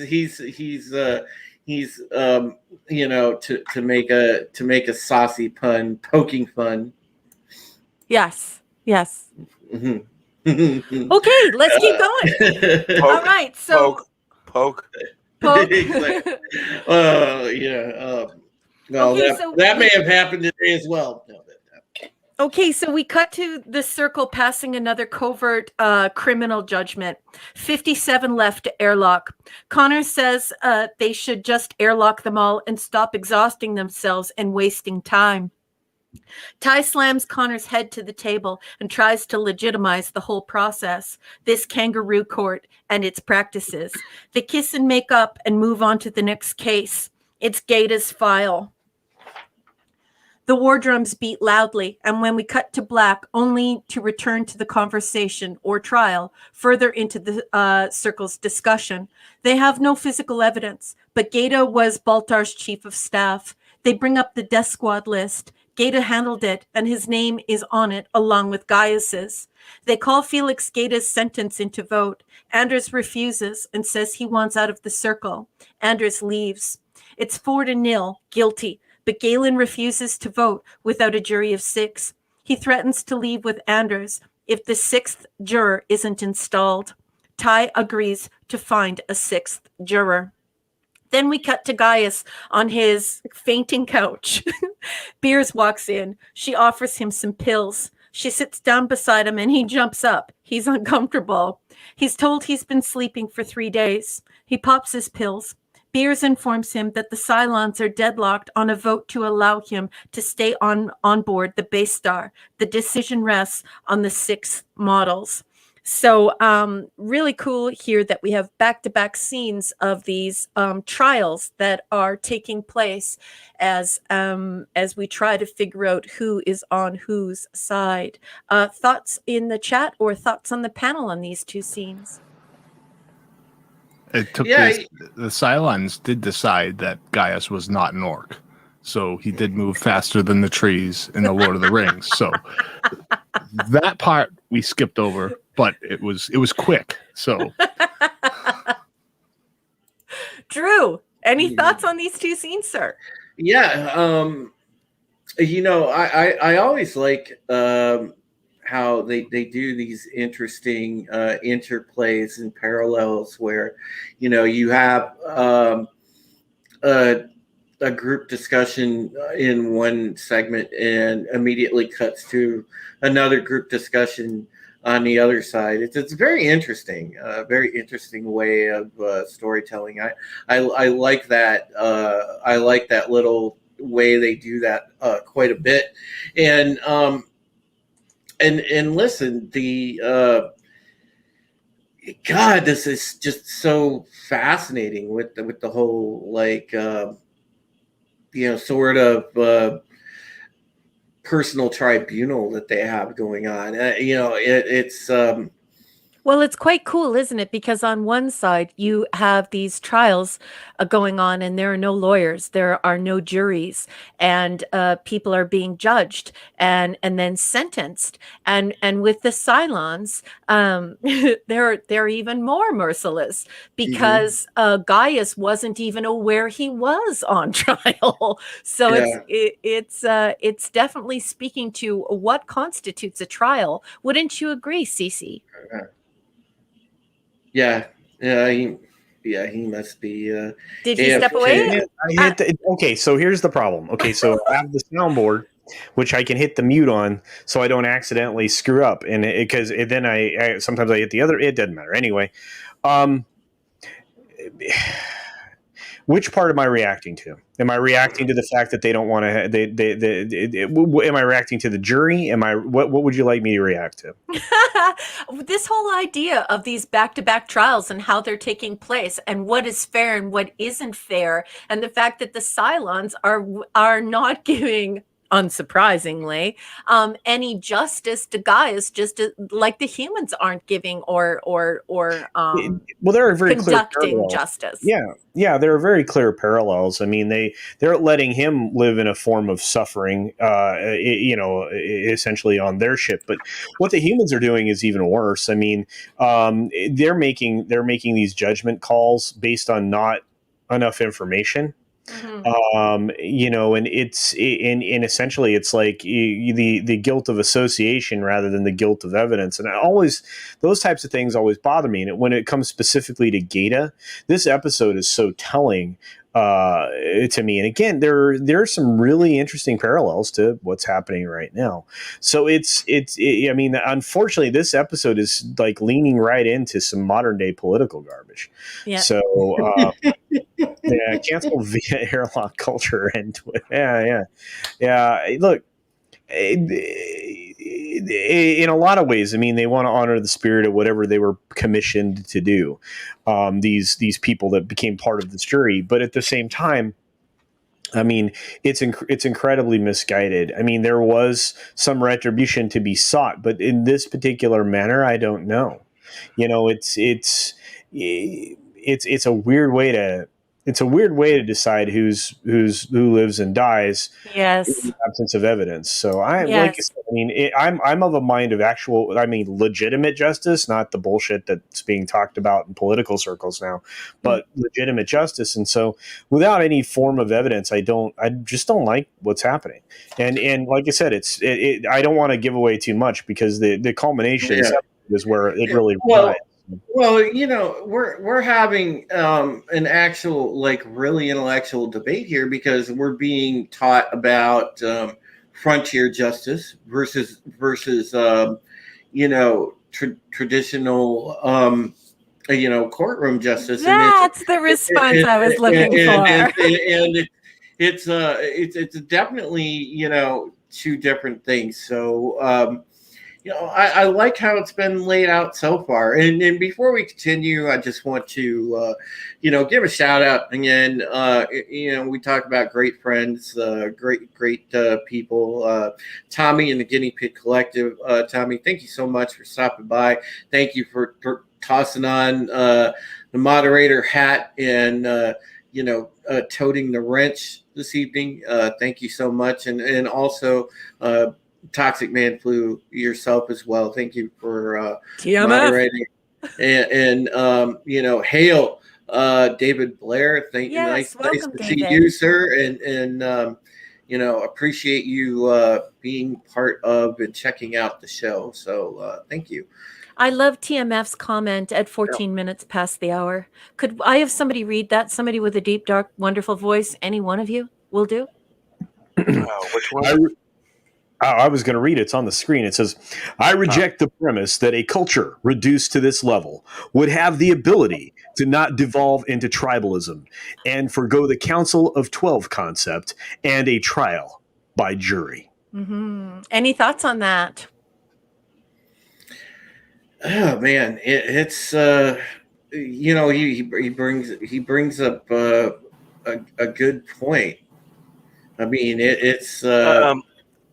you know, to make a saucy pun, poking fun. Yes. Mhm. Okay, let's keep going. Poke, All right, so poke. Exactly. Yeah. Well, Okay, so that may have happened today as well. No, Okay, so we cut to the circle passing another covert criminal judgment. 57 left to airlock. Connor says they should just airlock them all and stop exhausting themselves and wasting time. Ty slams Connor's head to the table and tries to legitimize the whole process, this kangaroo court and its practices. They kiss and make up and move on to the next case. It's Gata's file. The war drums beat loudly, and when we cut to black, only to return to the conversation or trial, further into the circle's discussion. They have no physical evidence, but Gata was Baltar's chief of staff. They bring up the death squad list. Gata handled it, and his name is on it, along with Gaius's. They call Felix Gata's sentence into vote. Anders refuses and says he wants out of the circle. Anders leaves. It's 4-0, guilty. But Galen refuses to vote without a jury of 6. He threatens to leave with Anders if the 6th juror isn't installed. Ty agrees to find a 6th juror. Then we cut to Gaius on his fainting couch. Beers walks in. She offers him some pills. She sits down beside him and he jumps up. He's uncomfortable. He's told he's been sleeping for 3 days. He pops his pills. Beers informs him that the Cylons are deadlocked on a vote to allow him to stay on board the base star. The decision rests on the 6 models. So really cool here that we have back-to-back scenes of these trials that are taking place as we try to figure out who is on whose side. Thoughts in the chat or thoughts on the panel on these 2 scenes? It took the Cylons did decide that Gaius was not an orc, so he did move faster than the trees in the Lord of the Rings. So that part we skipped over, but it was quick. So, Drew, any thoughts on these 2 scenes, sir? Yeah, you know, I always like how they do these interesting interplays and parallels where, you know, you have a group discussion in one segment and immediately cuts to another group discussion on the other side. It's very interesting way of storytelling. I like that. I like that little way they do that quite a bit. And listen, God, this is just so fascinating with the whole, like, you know, sort of personal tribunal that they have going on. You know, it's Well, it's quite cool, isn't it? Because on one side, you have these trials going on, and there are no lawyers, there are no juries, and people are being judged and then sentenced. And with the Cylons, they're even more merciless because Gaius wasn't even aware he was on trial. So it's definitely speaking to what constitutes a trial. Wouldn't you agree, Cece? Yeah, he must be. Did he step away? Okay, so here's the problem. Okay, so I have the soundboard, which I can hit the mute on, so I don't accidentally screw up, and because then I sometimes I hit the other. It doesn't matter anyway. Which part am I reacting to? Am I reacting to the fact that they don't want to? Am I reacting to the jury? What would you like me to react to? This whole idea of these back-to-back trials and how they're taking place and what is fair and what isn't fair, and the fact that the Cylons are not giving unsurprisingly, any justice to Gaius, just like the humans aren't giving or Well, there are very clear conducting parallels. justice. Yeah, there are very clear parallels. I mean, they're letting him live in a form of suffering, essentially on their ship. But what the humans are doing is even worse. I mean, they're making these judgment calls based on not enough information. And essentially it's like the guilt of association rather than the guilt of evidence. And those types of things always bother me. And when it comes specifically to Gata, this episode is so telling to me. And again, there are some really interesting parallels to what's happening right now. So I mean, unfortunately, this episode is like leaning right into some modern day political garbage. Yeah. So yeah, cancel via airlock culture and yeah. Look, in a lot of ways, I mean, they want to honor the spirit of whatever they were commissioned to do. These people that became part of this jury, but at the same time, I mean, it's incredibly misguided. I mean, there was some retribution to be sought, but in this particular manner, I don't know. You know, it's a weird way to. It's a weird way to decide who lives and dies in the absence of evidence. So like I said, I mean, I'm of a mind of legitimate justice, not the bullshit that's being talked about in political circles now, but legitimate justice. And so, without any form of evidence, I just don't like what's happening. And like I said, I don't want to give away too much because the culmination is where it really relies. Well, you know, we're having an actual, like, really intellectual debate here because we're being taught about frontier justice versus traditional courtroom justice. That's the response I was looking for. And it's definitely two different things. So. I like how it's been laid out so far. And before we continue, I just want to, give a shout out again. We talk about great friends, great people. Tommy and the Guinea Pig Collective. Tommy, thank you so much for stopping by. Thank you for tossing on the moderator hat and, toting the wrench this evening. Thank you so much. And also, Toxic Man Flu yourself as well. Thank you for moderating. And hail David Blair. Nice to see you, sir. And appreciate you being part of and checking out the show. So thank you. I love TMF's comment at 14 minutes past the hour. Could I have somebody read that? Somebody with a deep, dark, wonderful voice? Any one of you will do. Which one? I was going to read it. It's on the screen. It says, I reject the premise that a culture reduced to this level would have the ability to not devolve into tribalism and forgo the Council of 12 concept and a trial by jury. Mm-hmm. Any thoughts on that? Oh, man. It's he brings up a good point. I mean, it's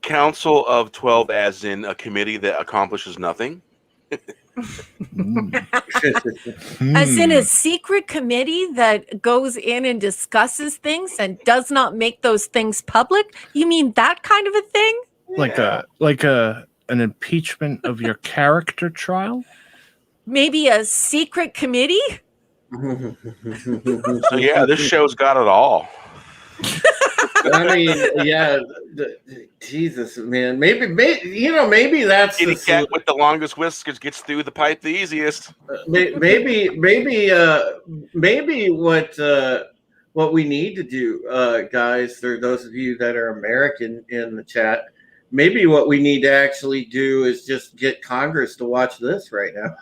Council of 12 as in a committee that accomplishes nothing? As in a secret committee that goes in and discusses things and does not make those things public? You mean that kind of a thing? Like an impeachment of your character trial? Maybe a secret committee? So yeah, this show's got it all. I mean, yeah, Jesus, man. Maybe that's Kitty cat with the longest whiskers gets through the pipe the easiest. Maybe what we need to do, guys, for those of you that are American in the chat, maybe what we need to actually do is just get Congress to watch this right now.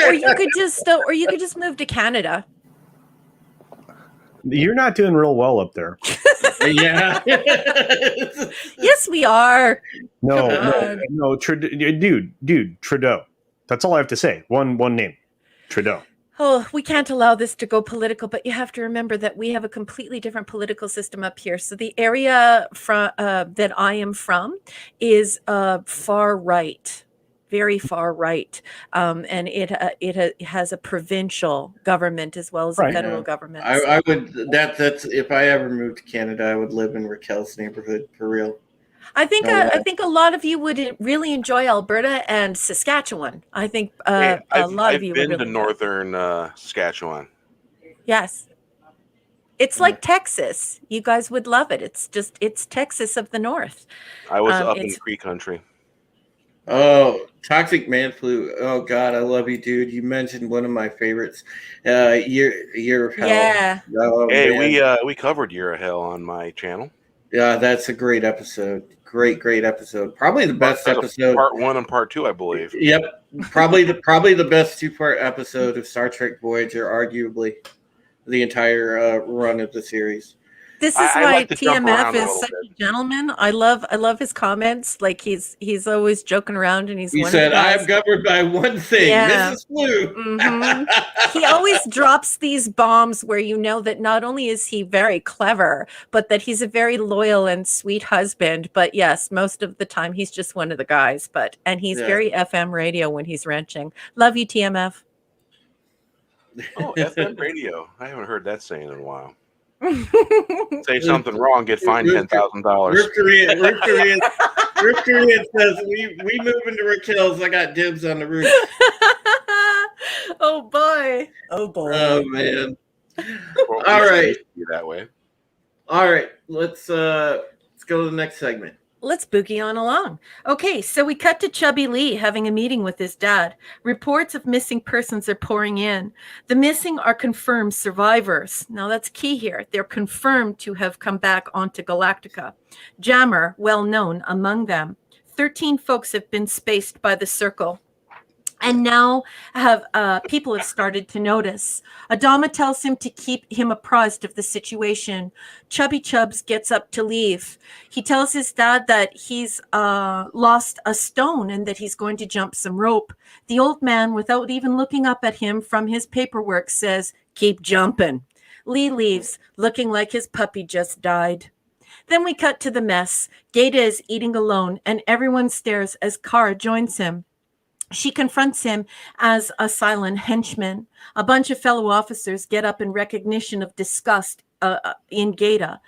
Or you could just move to Canada. You're not doing real well up there. Yeah. Yes, we are. No, dude, Trudeau. That's all I have to say. One name, Trudeau. Oh, we can't allow this to go political, but you have to remember that we have a completely different political system up here. So the area that I am from is far right, very far right, and it has a provincial government as well as a Right. federal government. I would that's if I ever moved to Canada, I would live in Raquel's neighborhood for real. I think No I way. think a lot of you would really enjoy Alberta and Saskatchewan. I think Hey, a lot of I've you been would to really enjoy. northern Saskatchewan. Yes. It's Yeah. like Texas. You guys would love it. It's Texas of the North. I was up in It's Cree country. Oh, Toxic Man Flu. Oh God, I love you, dude. You mentioned one of my favorites. Year of Hell. yeah. Oh, Hey, man. we covered Year of Hell on my channel. Yeah, that's a great episode. Great episode. Probably the best episode. Part 1 and Part 2, I believe. Yep. Probably the best 2-part episode of Star Trek Voyager, arguably the entire run of the series. This is I why like to jump TMF around a is little such bit. a gentleman. I love his comments. Like he's always joking around, and he's He one said, of the "I guys. am governed by one thing, Yeah. Mrs. Flu." Mhm. He always drops these bombs where you know that not only is he very clever, but that he's a very loyal and sweet husband. But yes, most of the time he's just one of the guys. And he's Yeah. very FM radio when he's ranching. Love you, TMF. Oh, FM radio. I haven't heard that saying in a while. Say something wrong, get fined $10,000. Rip Korean says, "We move into Raquel's. I got dibs on the roof." Oh boy. Oh man. Well, All right. used to be that way. All right, let's go to the next segment. Let's boogie on along. Okay, so we cut to Chubby Lee having a meeting with his dad. Reports of missing persons are pouring in. The missing are confirmed survivors. Now that's key here. They're confirmed to have come back onto Galactica. Jammer, well known among them. 13 folks have been spaced by the circle. And now people have started to notice. Adama tells him to keep him apprised of the situation. Chubby Chubs gets up to leave. He tells his dad that he's lost a stone and that he's going to jump some rope. The old man, without even looking up at him from his paperwork, says, "Keep jumping." Lee leaves, looking like his puppy just died. Then we cut to the mess. Gata is eating alone, and everyone stares as Kara joins him. She confronts him as a silent henchman. A bunch of fellow officers get up in recognition of disgust in Gata.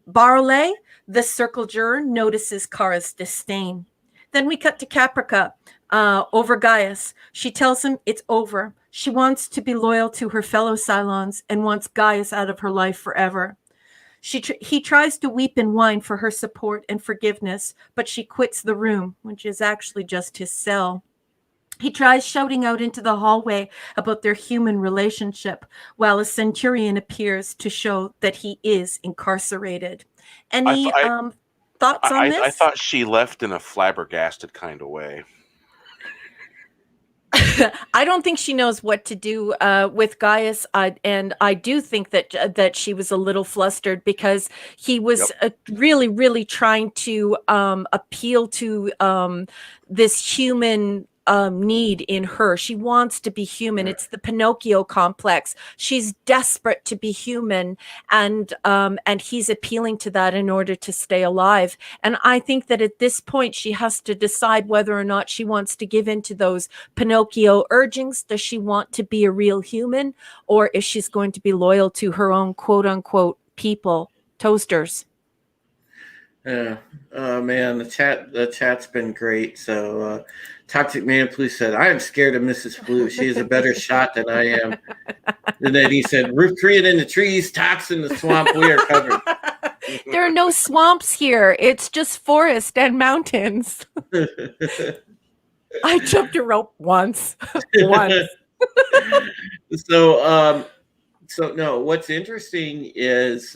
Barley, the circle juror, notices Kara's disdain. Then we cut to Caprica over Gaius. She tells him it's over. She wants to be loyal to her fellow Cylons and wants Gaius out of her life forever. He tries to weep and whine for her support and forgiveness, but she quits the room, which is actually just his cell. He tries shouting out into the hallway about their human relationship, while a centurion appears to show that he is incarcerated. Any thoughts on this? I thought she left in a flabbergasted kind of way. I don't think she knows what to do with Gaius, and I do think that she was a little flustered because he was really, really trying to appeal to this human need in her. She wants to be human. It's the Pinocchio complex. She's desperate to be human, and he's appealing to that in order to stay alive. And I think that at this point she has to decide whether or not she wants to give in to those Pinocchio urgings. Does she want to be a real human, or is she's going to be loyal to her own quote unquote people, toasters? Yeah. Oh man, the chat's been great. So Toxic Man Flu said, "I am scared of Mrs. Flu. She is a better shot than I am." And then he said, "Roof Korean in the trees, Tox in the swamp. We are covered." There are no swamps here. It's just forest and mountains. I jumped a rope once. So no, what's interesting is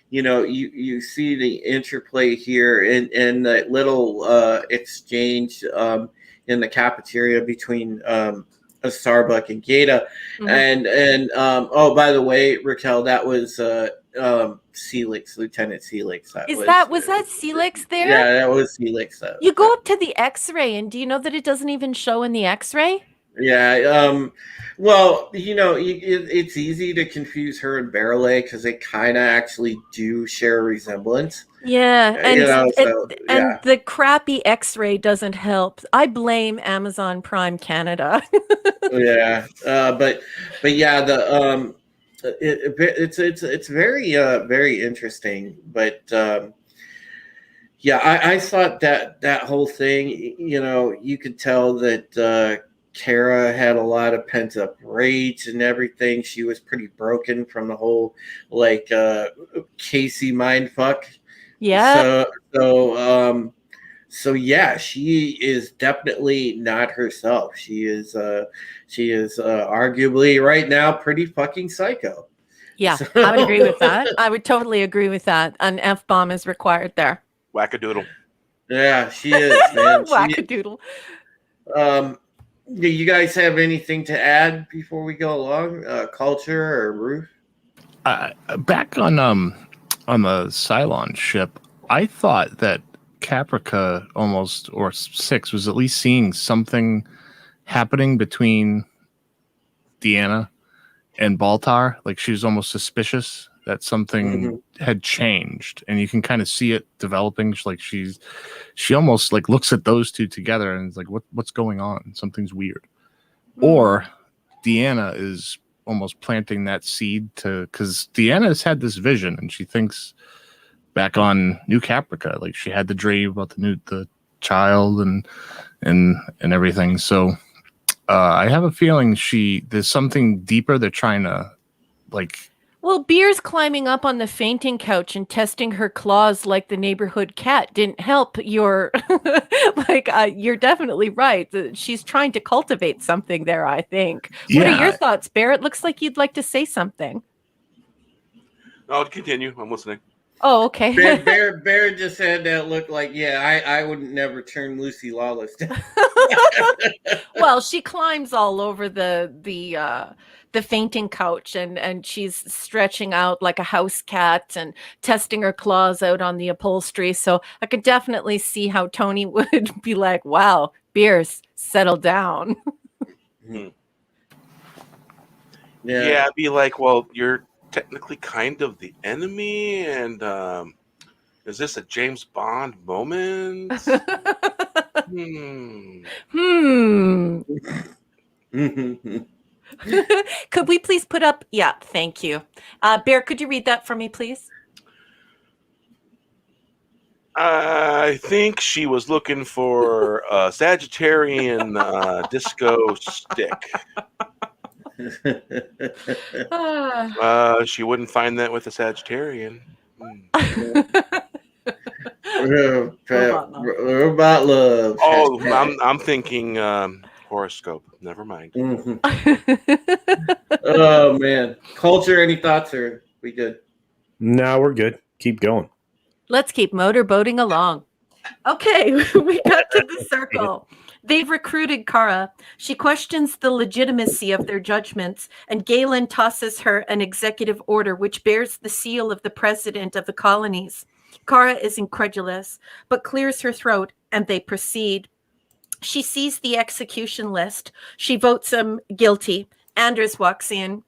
you see the interplay here in that little exchange in the cafeteria between Starbuck and Gata. Mm-hmm. And oh, by the way, Raquel, that was Celix, Lieutenant Celix. Was that Celix there? Yeah, that was Celix. You go up to the X-ray, and do you know that it doesn't even show in the X-ray? Yeah. Well, it's easy to confuse her and Barrelay because they kind of actually do share a resemblance. Yeah, So and yeah. the crappy X-ray doesn't help. I blame Amazon Prime Canada. Yeah. But yeah, it's very very interesting. But yeah, I thought that whole thing, you could tell that Kara had a lot of pent up rage and everything. She was pretty broken from the whole like Casey mindfuck. Yeah. So yeah, she is definitely not herself. She is arguably right now pretty fucking psycho. Yeah, So, I would agree with that. I would totally agree with that. An F-bomb is required there. Wackadoodle. yeah, she is, man. Wackadoodle. Do you guys have anything to add before we go along? Culture or Ruth? Back on the Cylon ship, I thought that Caprica almost, or 6, was at least seeing something happening between Deanna and Baltar. Like she was almost suspicious that something had changed, and you can kind of see it developing. She almost like looks at those two together and is like, what's going on? Something's weird. Or Deanna is almost planting that seed because Deanna has had this vision, and she thinks back on New Caprica, like she had the dream about the child and everything. So I have a feeling there's something deeper they're trying to like. Well, Beer's climbing up on the fainting couch and testing her claws like the neighborhood cat didn't help your you're definitely right. She's trying to cultivate something there, I think. What are your thoughts, Bear? It looks like you'd like to say something. No, continue. I'm listening. Oh, okay. Bear just had that look like, yeah, I would never turn Lucy Lawless down. Well, she climbs all over the fainting couch and she's stretching out like a house cat and testing her claws out on the upholstery. So I could definitely see how Tony would be like, wow, Beers, settle down. Yeah, I'd be like, well, you're technically kind of the enemy, and is this a James Bond moment? Could we please put up? Yeah, thank you. Bear, could you read that for me, please? I think she was looking for a Sagittarian disco stick. She wouldn't find that with a Sagittarian. Robot love. Oh, I'm thinking horoscope. Never mind. Oh man, culture. Any thoughts? Or we good? No, we're good. Keep going. Let's keep motorboating along. Okay, we got to the circle. They've recruited Kara. She questions the legitimacy of their judgments, and Galen tosses her an executive order which bears the seal of the president of the colonies. Kara is incredulous, but clears her throat, and they proceed. She sees the execution list. She votes him guilty. Anders walks in.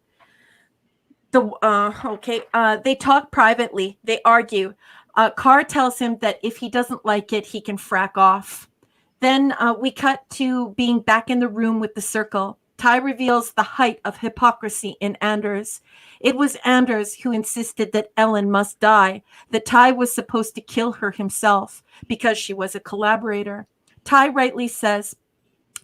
They talk privately. They argue. Carr tells him that if he doesn't like it, he can frack off. Then we cut to being back in the room with the circle. Ty reveals the height of hypocrisy in Anders. It was Anders who insisted that Ellen must die, that Ty was supposed to kill her himself because she was a collaborator. Ty rightly says,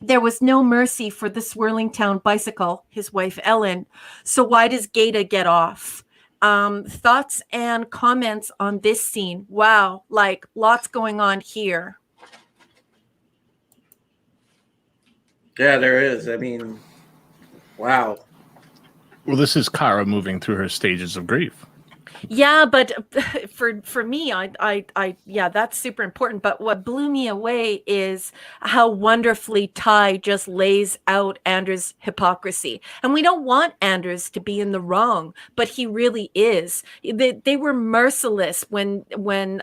there was no mercy for the Swirling Town bicycle, his wife Ellen. So why does Gata get off? Thoughts and comments on this scene? Wow, like lots going on here. Yeah, there is. I mean, wow. Well, this is Kara moving through her stages of grief. Yeah, but for me, yeah, that's super important. But what blew me away is how wonderfully Ty just lays out Anders' hypocrisy. And we don't want Anders to be in the wrong, but he really is. They were merciless when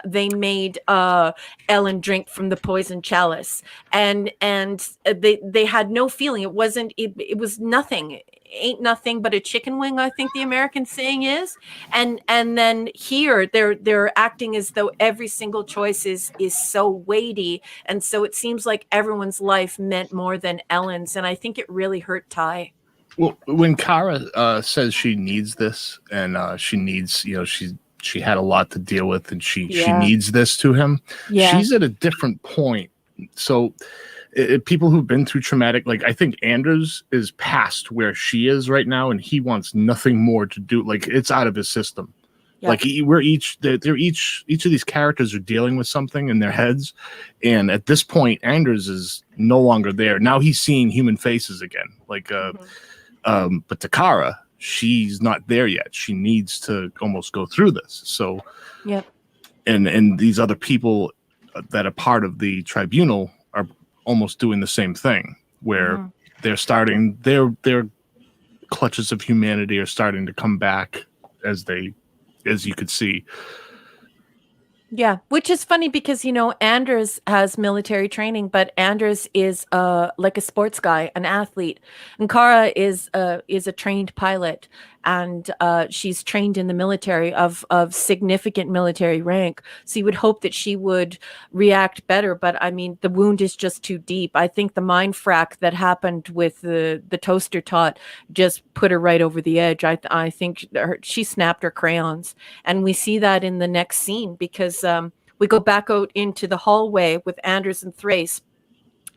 they made Ellen drink from the poison chalice, and they had no feeling. It wasn't. It was nothing. Ain't nothing but a chicken wing, I think the American saying is. And then here they're acting as though every single choice is so weighty, and so it seems like everyone's life meant more than Ellen's, and I think it really hurt Ty. Well, when Kara says she needs this, and she needs, she had a lot to deal with, and she needs this to him. Yeah. She's at a different point. So people who've been through traumatic, like I think Anders is past where she is right now, and he wants nothing more to do. Like it's out of his system. Yeah. Like they're each of these characters are dealing with something in their heads, and at this point, Anders is no longer there. Now he's seeing human faces again. Like, but Takara, she's not there yet. She needs to almost go through this. So, yep. And these other people that are part of the tribunal are almost doing the same thing, where they're starting their clutches of humanity are starting to come back as you could see. Yeah, which is funny because Anders has military training, but Anders is like a sports guy, an athlete, and Kara is a trained pilot, and she's trained in the military of significant military rank. So you would hope that she would react better, but I mean the wound is just too deep. I think the mind frack that happened with the toaster tot just put her right over the edge. I think she snapped her crayons, and we see that in the next scene because we go back out into the hallway with Anders and Thrace,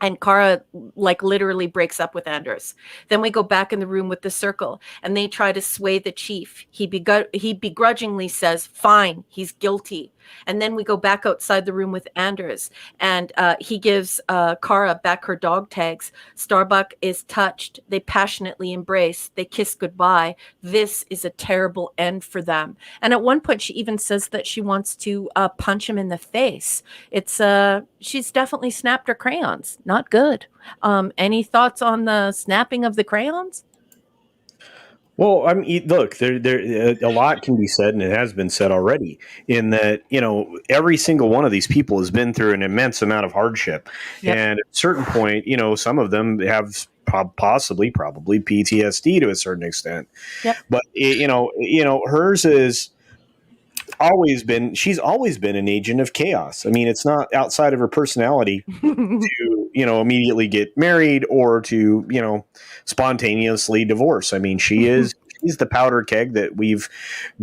and Kara like literally breaks up with Anders. Then we go back in the room with the circle, and they try to sway the chief. He begrudgingly says, "Fine, he's guilty." And then we go back outside the room with Anders, and he gives Kara back her dog tags. Starbuck is touched. They passionately embrace. They kiss goodbye. This is a terrible end for them. And at one point, she even says that she wants to punch him in the face. It's she's definitely snapped her crayons. Not good. Any thoughts on the snapping of the crayons? Well, I mean, look, there a lot can be said, and it has been said already, in that, every single one of these people has been through an immense amount of hardship. Yep. And at a certain point, some of them have probably PTSD to a certain extent. Yep. But, hers is she's always been an agent of chaos. I mean, it's not outside of her personality to, immediately get married or to, spontaneously divorce. I mean, she's the powder keg that we've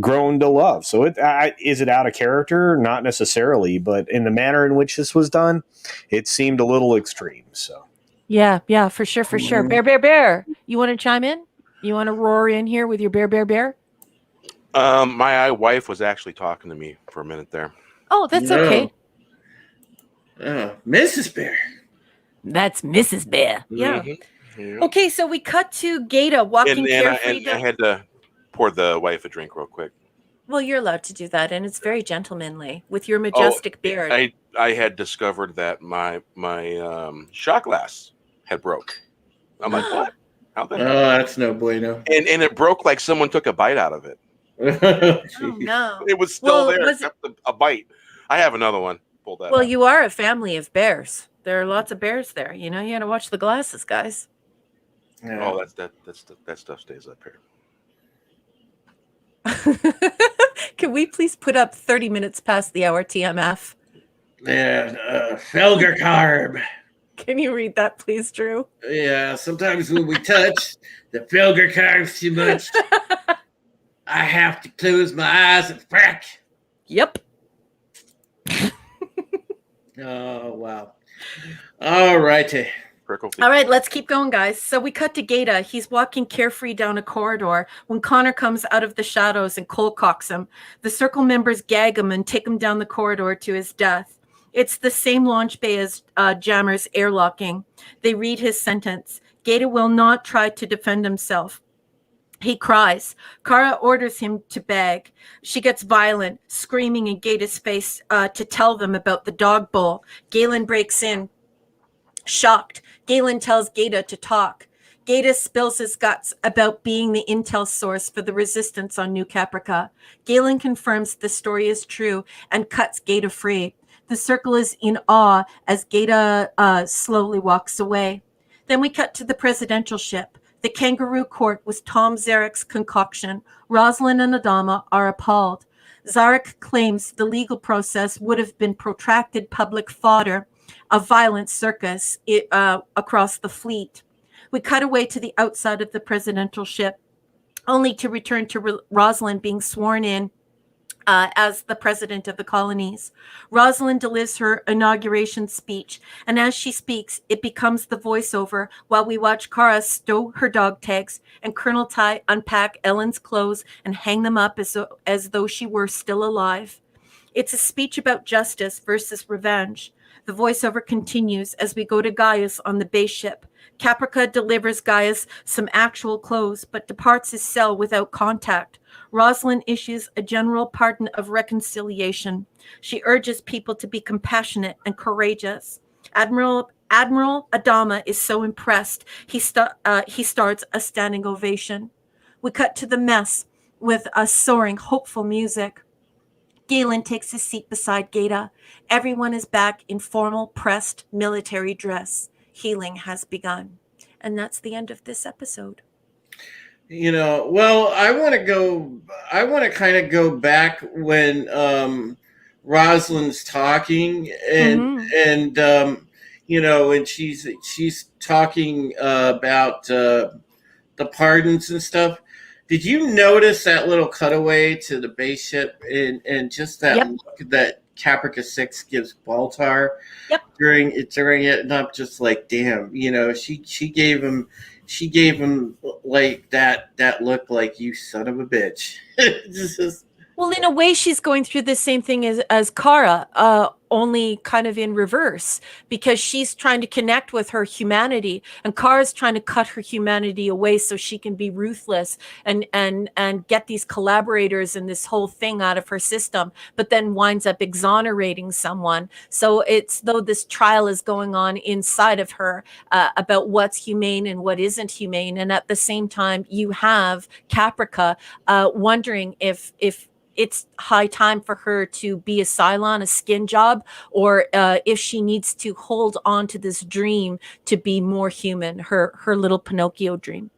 grown to love. So is it out of character? Not necessarily, but in the manner in which this was done, it seemed a little extreme. So yeah, for sure. Bear. You want to chime in? You want to roar in here with your bear? My wife was actually talking to me for a minute there. Oh, that's okay. Mrs. Bear. That's Mrs. Bear. Yeah. Mm-hmm. Yeah. Okay, so we cut to Gata walking carefree. I had to pour the wife a drink real quick. Well, you're allowed to do that, and it's very gentlemanly with your majestic beard. I had discovered that my shot glass had broke. I'm like, what? How the hell? Oh, that's no bueno. And it broke like someone took a bite out of it. Oh no! It was still there, except a bite. I have another one. Pull that. Well, out. you are a family of bears. There are lots of bears there. You got to watch the glasses, guys. Yeah. Oh, that stuff stays up here. Can we please put up 30 minutes past the hour TMF? Yeah, Felger carb. Can you read that, please, Drew? Yeah, sometimes when we touch the Felger carbs too much, I have to close my eyes and frack. Yep. Oh, wow. All righty. All right, let's keep going, guys. So we cut to Gata. He's walking carefree down a corridor when Connor comes out of the shadows and cold cocks him. The circle members gag him and take him down the corridor to his death. It's the same launch bay as Jammer's airlocking. They read his sentence. Gata will not try to defend himself. He cries. Kara orders him to beg. She gets violent, screaming in Gata's face to tell them about the dog bowl. Galen breaks in, shocked. Galen tells Gata to talk. Gata spills his guts about being the intel source for the resistance on New Caprica. Galen confirms the story is true and cuts Gata free. The circle is in awe as Gata slowly walks away. Then we cut to the presidential ship. The kangaroo court was Tom Zarek's concoction. Rosalind and Adama are appalled. Zarek claims the legal process would have been protracted public fodder, a violent circus across the fleet. We cut away to the outside of the presidential ship, only to return to Rosalind being sworn in as the president of the colonies. Rosalind delivers her inauguration speech, and as she speaks, it becomes the voiceover while we watch Kara stow her dog tags and Colonel Ty unpack Ellen's clothes and hang them up as though she were still alive. It's a speech about justice versus revenge. The voiceover continues as we go to Gaius on the base ship. Caprica delivers Gaius some actual clothes, but departs his cell without contact. Rosalind issues a general pardon of reconciliation. She urges people to be compassionate and courageous. Admiral Adama is so impressed, he starts a standing ovation. We cut to the mess with a soaring, hopeful music. Galen takes his seat beside Gata. Everyone is back in formal, pressed military dress. Healing has begun. And that's the end of this episode. Well, I want to kind of go back when Rosalind's talking and she's talking about the pardons and stuff. Did you notice that little cutaway to the base ship and just that look that Caprica 6 gives Baltar during it? And I'm just like, damn, she gave him like that look like, you son of a bitch. Well, in a way, she's going through the same thing as Kara, only kind of in reverse, because she's trying to connect with her humanity, and Kara's trying to cut her humanity away so she can be ruthless and get these collaborators and this whole thing out of her system, but then winds up exonerating someone. So it's though this trial is going on inside of her about what's humane and what isn't humane, and at the same time, you have Caprica wondering if it's high time for her to be a Cylon, a skin job, or if she needs to hold on to this dream to be more human, her little Pinocchio dream.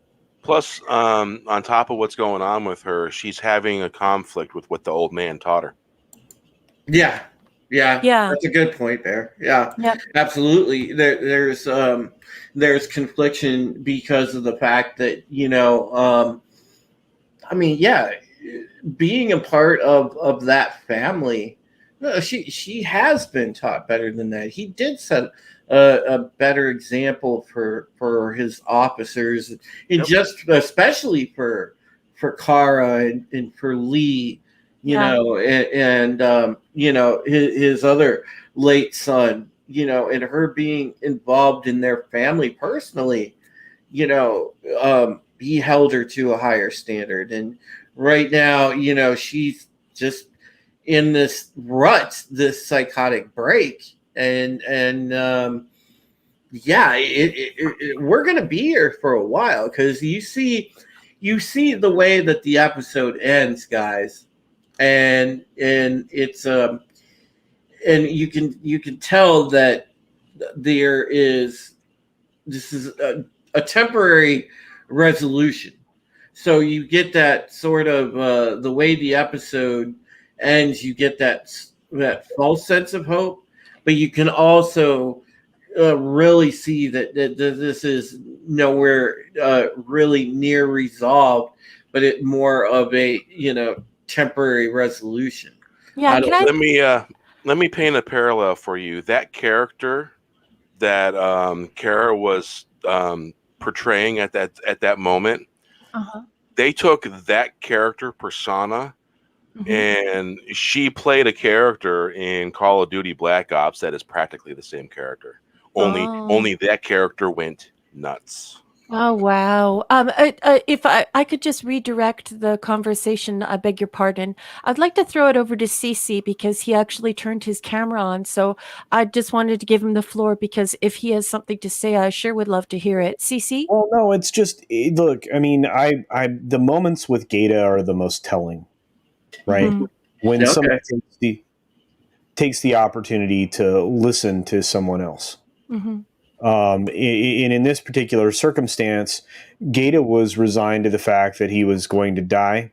Plus, on top of what's going on with her, she's having a conflict with what the old man taught her. Yeah. That's a good point there. Yeah, yep. Absolutely. There's confliction because of the fact that, being a part of that family, she has been taught better than that. He did set a better example for his officers, and just especially for Kara and for Lee, and his other late son, and her being involved in their family personally, he held her to a higher standard. And right now, she's just in this rut, this psychotic break, and we're gonna be here for a while, because you see the way that the episode ends, guys, and it's and you can tell that this is a temporary resolution. So you get that sort of the way the episode ends, you get that false sense of hope, but you can also really see that this is nowhere really near resolved, but it more of a temporary resolution. Yeah, let me paint a parallel for you. That character that Kara was portraying at that moment. They took that character persona, and she played a character in Call of Duty Black Ops that is practically the same character. Only that character went nuts. Oh, wow. If I could just redirect the conversation, I beg your pardon. I'd like to throw it over to Cece because he actually turned his camera on. So I just wanted to give him the floor because if he has something to say, I sure would love to hear it. Cece? Well, no, it's just look. I mean, the moments with Gata are the most telling, right? Mhm. When somebody Okay. takes the opportunity to listen to someone else. Mhm. In this particular circumstance, Gata was resigned to the fact that he was going to die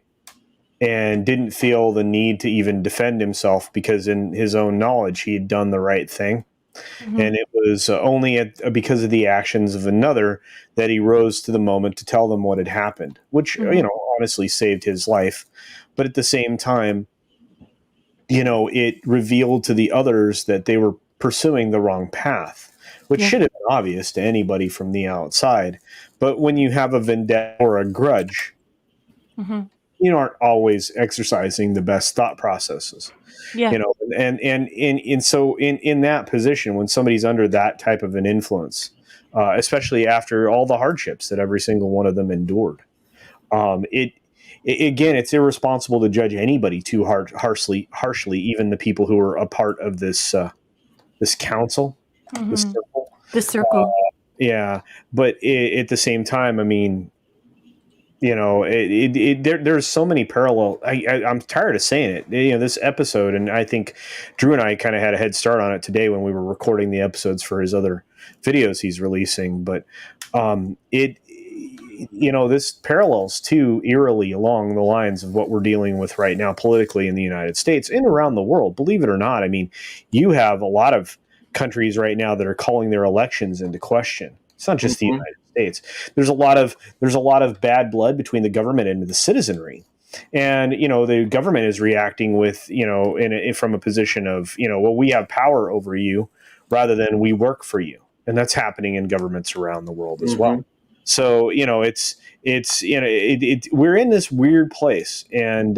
and didn't feel the need to even defend himself because, in his own knowledge, he had done the right thing. Mhm. And it was only because of the actions of another that he rose to the moment to tell them what had happened, which, Mhm. honestly saved his life. But at the same time, it revealed to the others that they were pursuing the wrong path, which Yeah. should have been obvious to anybody from the outside. But when you have a vendetta or a grudge, Mhm. you aren't always exercising the best thought processes, Yeah. and so in that position, when somebody's under that type of an influence, especially after all the hardships that every single one of them endured, again, it's irresponsible to judge anybody too harshly, even the people who are a part of this council, this Mhm. circle. The circle. Yeah, but at the same time, I mean, there's so many parallel. I'm tired of saying it. This episode, and I think Drew and I kind of had a head start on it today when we were recording the episodes for his other videos he's releasing. But this parallels too eerily along the lines of what we're dealing with right now politically in the United States and around the world. Believe it or not, I mean, you have a lot of countries right now that are calling their elections into question. It's not just the Mhm. United States. There's a lot of bad blood between the government and the citizenry, and the government is reacting with from a position of well, we have power over you rather than we work for you, and that's happening in governments around the world as well. Mhm. So we're in this weird place, and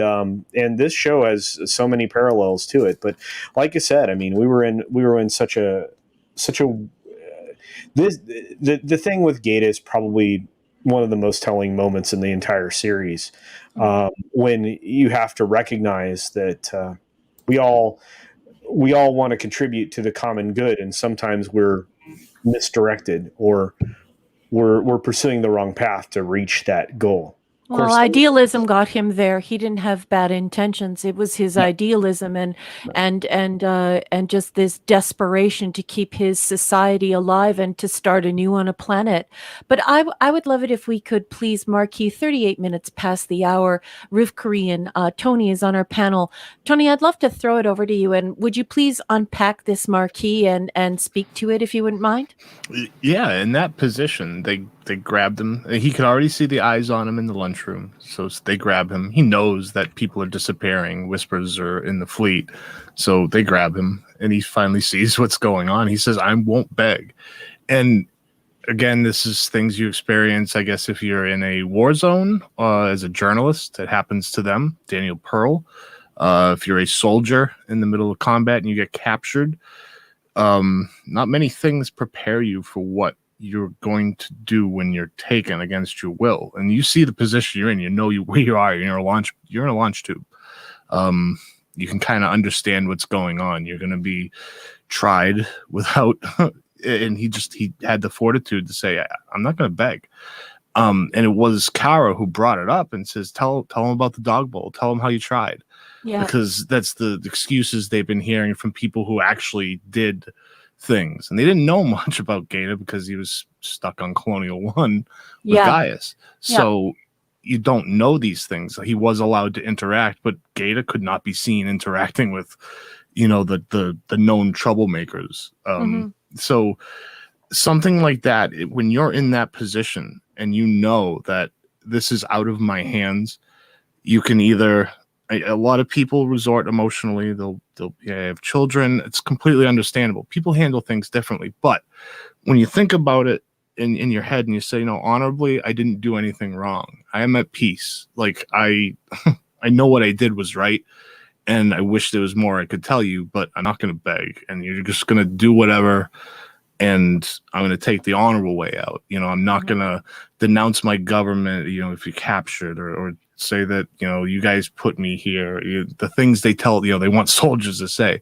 this show has so many parallels to it. But like I said, I mean, we were in such a this the thing with Gata is probably one of the most telling moments in the entire series, Mhm. when you have to recognize that we all we all want to contribute to the common good, and sometimes we're misdirected, or we're pursuing the wrong path to reach that goal. Of Well, course, idealism got him there. He didn't have bad intentions. It was his no, idealism and just this desperation to keep his society alive and to start anew on a planet. But I would love it if we could please marquee 38 minutes past the hour. Roof Korean, Tony is on our panel. Tony, I'd love to throw it over to you. And would you please unpack this marquee and speak to it if you wouldn't mind? Yeah, in that position, they grabbed him. He could already see the eyes on him in the lunchroom, so they grab him. He knows that people are disappearing, whispers are in the fleet, so they grab him, and he finally sees what's going on. He says, "I won't beg." And again, this is things you experience, I guess, if you're in a war zone as a journalist. It happens to them. Daniel Pearl. If you're a soldier in the middle of combat and you get captured, not many things prepare you for what you're going to do when you're taken against your will. And you see the position you're in, where you are. You're in a launch tube. Um, you can kind of understand what's going on. You're going to be tried without, and he had the fortitude to say, "I'm not going to beg." And it was Kara who brought it up and says, "Tell him about the dog bowl. Tell him how you tried." Yeah. Because that's the excuses they've been hearing from people who actually did things. And they didn't know much about Gata because he was stuck on Colonial One with Yeah. Gaius. So you don't know these things. He was allowed to interact, but Gata could not be seen interacting with, the known troublemakers. So something like that, when you're in that position and you know that this is out of my hands, you can either a lot of people resort emotionally. They'll have children. It's completely understandable. People handle things differently. But when you think about it in your head and you say, honorably, I didn't do anything wrong. I am at peace. Like I know what I did was right. And I wish there was more I could tell you, but I'm not going to beg. And you're just going to do whatever and I'm going to take the honorable way out. I'm not going to denounce my government, if you captured or say that, you guys put me here. The things they tell, they want soldiers to say.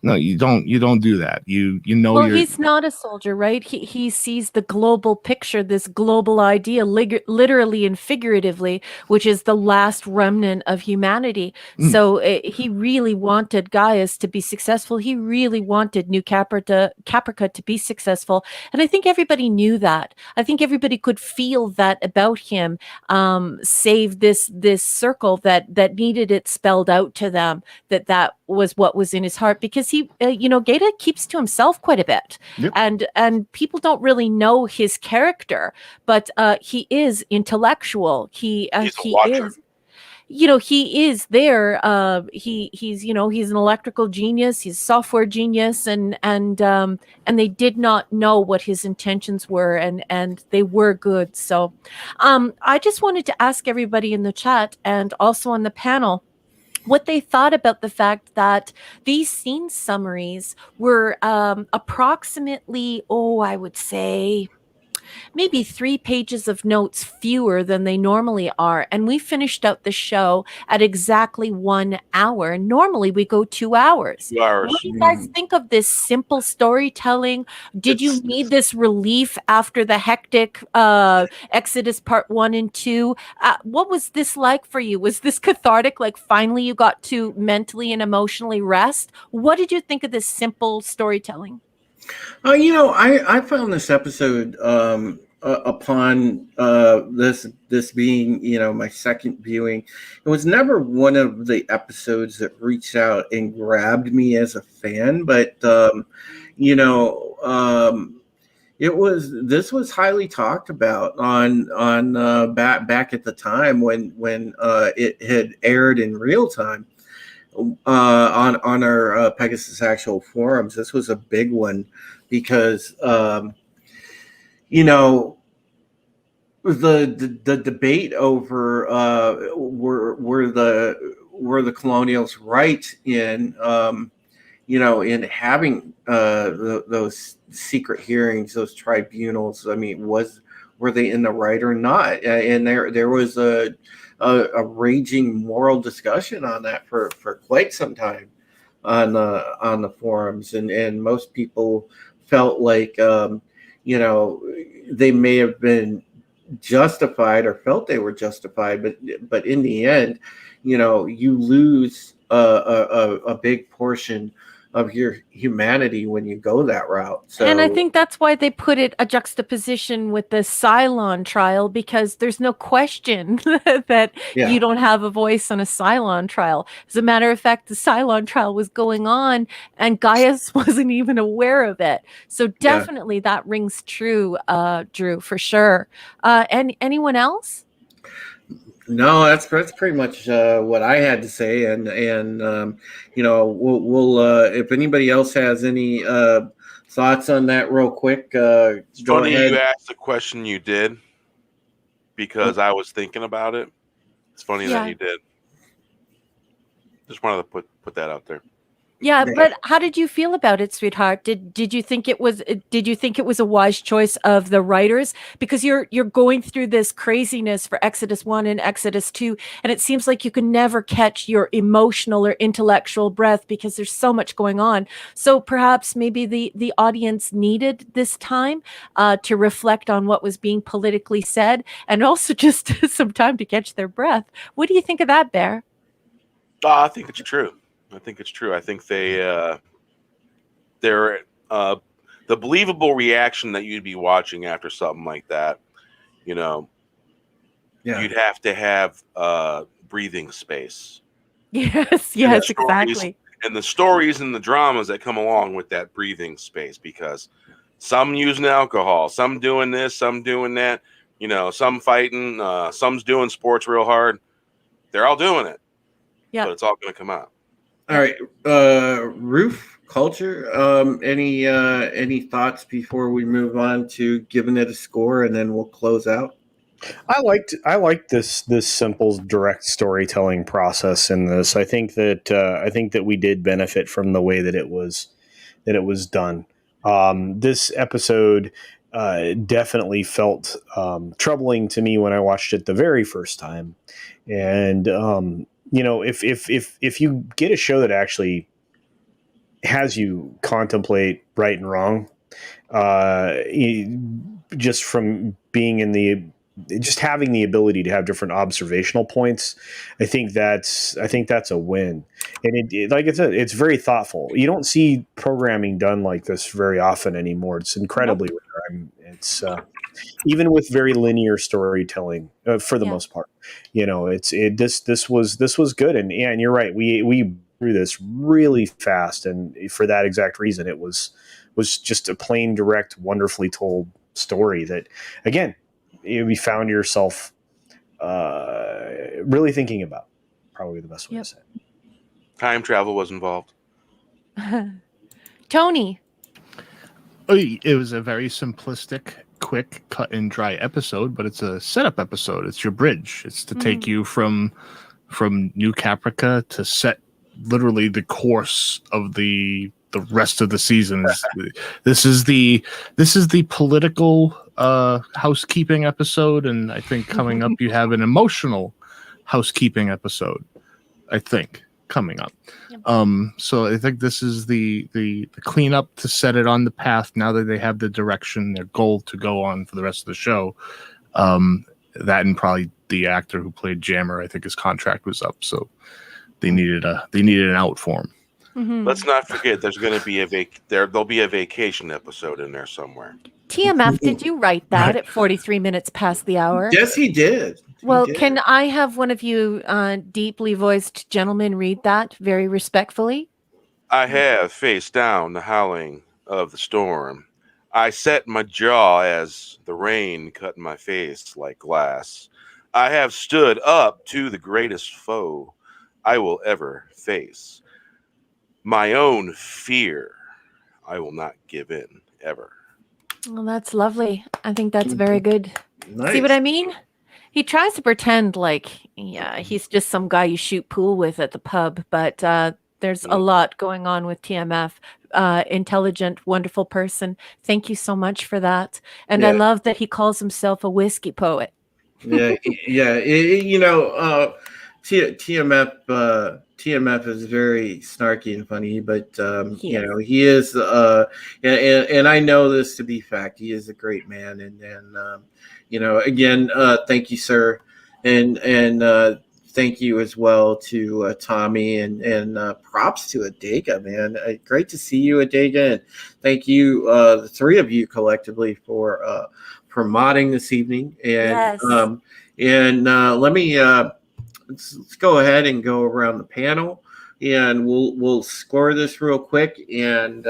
No, you don't do that. Well, he's not a soldier, right? He sees the global picture, this global idea, literally and figuratively, which is the last remnant of humanity. So he really wanted Gaius to be successful. He really wanted New Caprica to be successful. And I think everybody knew that. I think everybody could feel that about him, save this circle that needed it spelled out to them, that was what was in his heart, because he, Gaeta keeps to himself quite a bit. Yep. And people don't really know his character, but he is intellectual. He's a watcher. He is there. He's an electrical genius. He's a software genius, and they did not know what his intentions were, and they were good. So, I just wanted to ask everybody in the chat and also on the panel what they thought about the fact that these scene summaries were approximately, I would say, maybe 3 pages of notes fewer than they normally are. And we finished out the show at exactly 1 hour. Normally we go 2 hours. 2 hours. What do you guys think of this simple storytelling? Did you need this relief after the hectic Exodus Part 1 and 2? What was this like for you? Was this cathartic? Like finally you got to mentally and emotionally rest? What did you think of this simple storytelling? I found this episode upon this being my second viewing. It was never one of the episodes that reached out and grabbed me as a fan, but this was highly talked about on back at the time when it had aired in real time. On our Pegasus actual forums. This was a big one because the debate over were the Colonials right in in having those secret hearings, those tribunals. I mean, were they in the right or not? And there was a raging moral discussion on that for quite some time on the forums, and most people felt like they may have been justified or felt they were justified, but in the end, you lose a big portion of your humanity when you go that route. So, and I think that's why they put it a juxtaposition with the Cylon trial, because there's no question that you don't have a voice on a Cylon trial. As a matter of fact, the Cylon trial was going on and Gaius wasn't even aware of it. So definitely that rings true, Drew, for sure. And anyone else? No, that's pretty much what I had to say, and we'll if anybody else has any thoughts on that, real quick. It's funny you asked the question you did, because I was thinking about it. It's funny that you did. Just wanted to put that out there. Yeah, but how did you feel about it, sweetheart? Did you think it was a wise choice of the writers? Because you're going through this craziness for Exodus 1 and Exodus 2, and it seems like you can never catch your emotional or intellectual breath because there's so much going on. So perhaps maybe the audience needed this time to reflect on what was being politically said, and also just some time to catch their breath. What do you think of that, Bear? I think it's true. I think they're the believable reaction that you'd be watching after something like that. You'd have to have breathing space. Yes, exactly. And the stories and the dramas that come along with that breathing space, because some using alcohol, some doing this, some doing that, some fighting, some's doing sports real hard. They're all doing it. Yeah. But it's all going to come out. All right, Roof Culture. Any thoughts before we move on to giving it a score, and then we'll close out? I liked this simple, direct storytelling process in this. I think that we did benefit from the way that it was done. This episode definitely felt troubling to me when I watched it the very first time. And if you get a show that actually has you contemplate right and wrong, just from being in the just having the ability to have different observational points, I think that's a win. And like I said, it's very thoughtful. You don't see programming done like this very often anymore. It's incredibly rare. It's even with very linear storytelling for the most part. This was good. And you're right. We through this really fast, and for that exact reason, it was just a plain, direct, wonderfully told story that, again, you found yourself really thinking about. Probably the best way to say it. Time travel was involved. Tony. It was a very simplistic, quick, cut and dry episode, but it's a setup episode. It's your bridge. It's to take you from New Caprica to set literally the course of the rest of the seasons. This is the political housekeeping episode, and I think coming up you have an emotional housekeeping episode, I think, coming up. So I think this is the cleanup to set it on the path now that they have the direction, their goal to go on for the rest of the show. That, and probably the actor who played Jammer, I think his contract was up, so they needed an out for him. Mm-hmm. Let's not forget there's going to be there'll be a vacation episode in there somewhere. TMF, did you write that at 43 minutes past the hour? Yes, he did. Well, can I have one of you deeply voiced gentlemen read that very respectfully? I have faced down the howling of the storm. I set my jaw as the rain cut my face like glass. I have stood up to the greatest foe I will ever face. My own fear, I will not give in ever. Well, that's lovely. I think that's very good. Nice. See what I mean? He tries to pretend like, he's just some guy you shoot pool with at the pub, but there's a lot going on with TMF. Intelligent, wonderful person. Thank you so much for that. And I love that he calls himself a whiskey poet. TMF is very snarky and funny, but he is and I know this to be fact. He is a great man, and again, thank you, sir, and thank you as well to Tommy, and props to Adega, man. Great to see you, Adega, and thank you, the three of you collectively for modding this evening, and let me. Let's go ahead and go around the panel, and we'll score this real quick and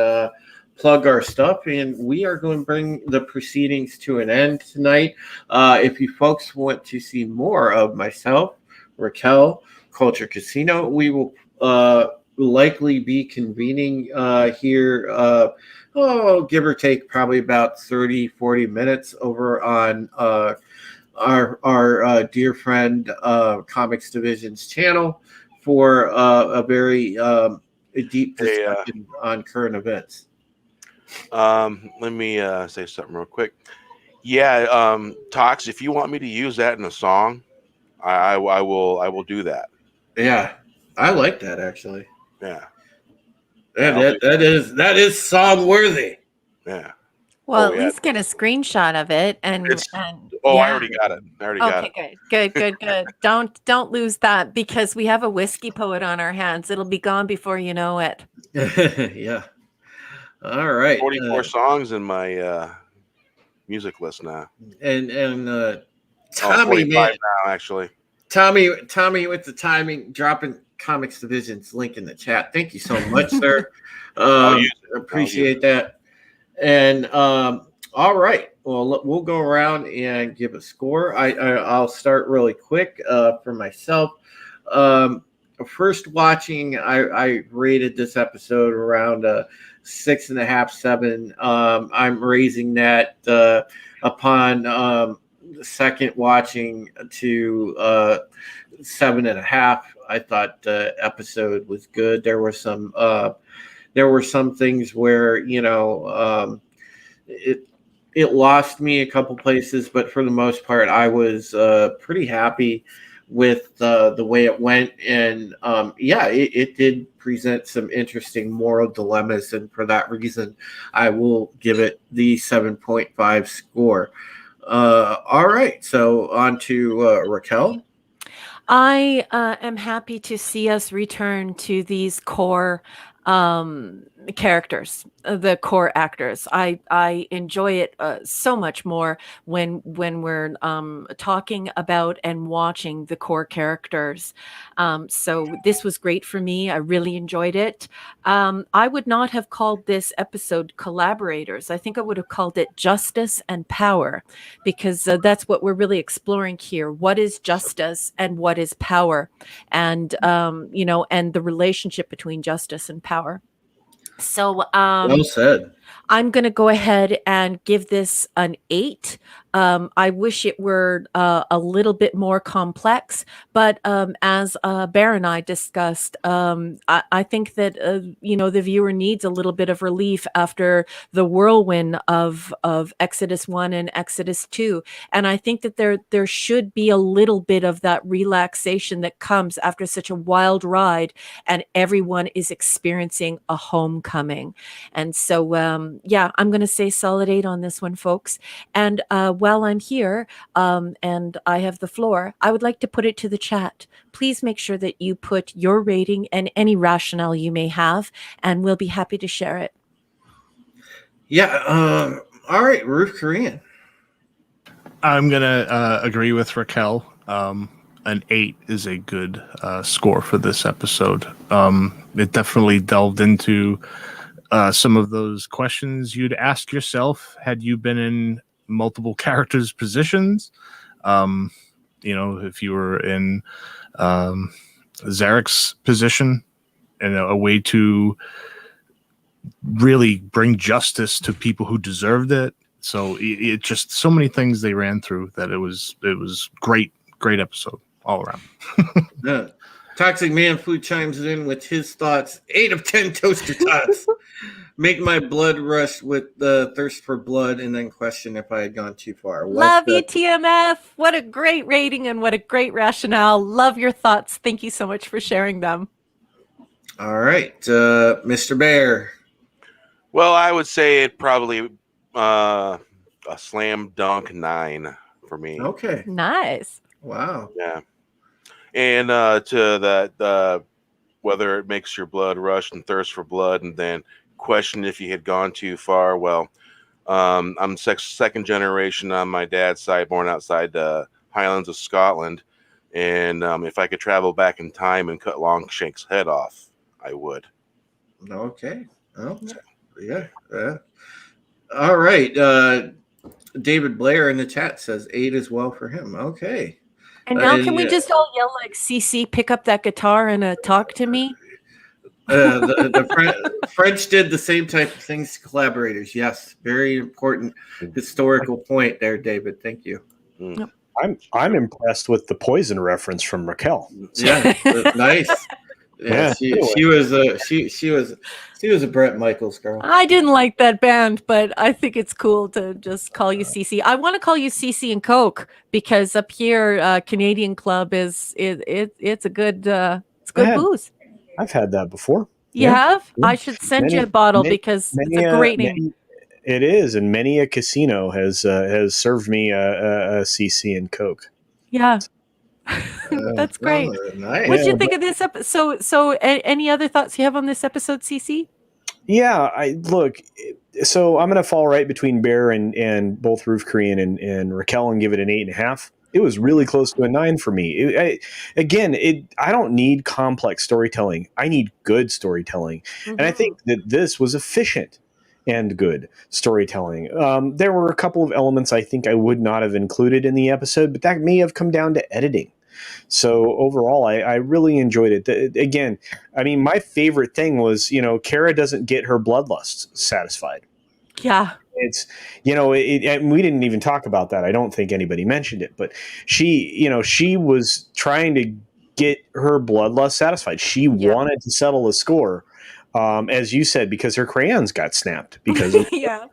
plug our stuff. And we are going to bring the proceedings to an end tonight. If you folks want to see more of myself, Raquel, Culture Casino, we will likely be convening here, give or take probably about 30-40 minutes over on our dear friend Comics Division's channel for a very deep discussion on current events. Let me say something real quick. Tox, if you want me to use that in a song, I will do that. Yeah, I like that actually. Yeah, that is song worthy. Yeah. Well, at least get a screenshot of it, I already got it. Okay, good. Don't lose that, because we have a whiskey poet on our hands. It'll be gone before you know it. Yeah. All right. 44 songs in my music list now. And Tommy, man, now actually. Tommy with the timing, dropping Comics Division's link in the chat. Thank you so much, sir. Appreciate that. And all right, well, we'll go around and give a score. I'll start really quick for myself. First watching, I rated this episode around 6.5, 7. I'm raising that upon second watching to 7.5. I thought the episode was good. There were some there were some things where it lost me a couple places, but for the most part, I was pretty happy with the way it went. And it did present some interesting moral dilemmas. And for that reason, I will give it the 7.5 score. All right. So on to Raquel. I am happy to see us return to these core characters, the core actors. I enjoy it so much more when we're talking about and watching the core characters. So this was great for me. I really enjoyed it. I would not have called this episode Collaborators. I think I would have called it Justice and Power, because that's what we're really exploring here. What is justice and what is power? And and the relationship between justice and power. So Well said. I'm going to go ahead and give this an 8. I wish it were a little bit more complex, but as Bear and I discussed, I think that the viewer needs a little bit of relief after the whirlwind of Exodus 1 and Exodus 2, and I think that there should be a little bit of that relaxation that comes after such a wild ride, and everyone is experiencing a homecoming. And so, I'm going to say solid 8 on this one, folks. And while I'm here and I have the floor, I would like to put it to the chat. Please make sure that you put your rating and any rationale you may have, and we'll be happy to share it. Yeah. All right, Ruth Korean. I'm going to agree with Raquel. An 8 is a good score for this episode. It definitely delved into some of those questions you'd ask yourself had you been in multiple characters' positions. If you were in Zarek's position, and a way to really bring justice to people who deserved it. So it just so many things they ran through that it was great episode all around. Yeah. Toxic Man Food chimes in with his thoughts. 8 of 10 toaster tots. Make my blood rush with the thirst for blood, and then question if I had gone too far. Love you, TMF. What a great rating and what a great rationale. Love your thoughts. Thank you so much for sharing them. All right, Mr. Bear. Well, I would say it probably a slam dunk 9 for me. Okay. Nice. Wow. Yeah. And to that, whether it makes your blood rush and thirst for blood, and then question if you had gone too far. Well, I'm second generation on my dad's side, born outside the Highlands of Scotland. And if I could travel back in time and cut Longshank's head off, I would. Okay. Oh, yeah. All right. David Blair in the chat says 8 as well for him. Okay. And now can we just all yell like, CC, pick up that guitar and talk to me? The French did the same type of things to Collaborators. Yes. Very important historical point there, David. Thank you. Mm. I'm impressed with the Poison reference from Raquel. Yeah. Nice. Yeah, she was a Bret Michaels girl. I didn't like that band, but I think it's cool to just call you CC. I want to call you CC and Coke because up here, Canadian Club it's a good booze. I've had that before. You have? Yeah. I should send you a bottle because it's a great name. It is, and many a casino has served me a CC and Coke. Yeah. That's great. Nice. What did you think of this episode? So any other thoughts you have on this episode, CC? Yeah, so I'm going to fall right between Bear and both Ruth Korean and Raquel and give it an 8.5. It was really close to a 9 for me. I don't need complex storytelling. I need good storytelling. Mm-hmm. And I think that this was efficient and good storytelling. There were a couple of elements I think I would not have included in the episode, but that may have come down to editing. So overall, I really enjoyed it. Again, I mean, my favorite thing was, Kara doesn't get her bloodlust satisfied. Yeah. It's, and we didn't even talk about that. I don't think anybody mentioned it, but she was trying to get her bloodlust satisfied. She wanted to settle the score. as you said, because her crayons got snapped because of Yeah.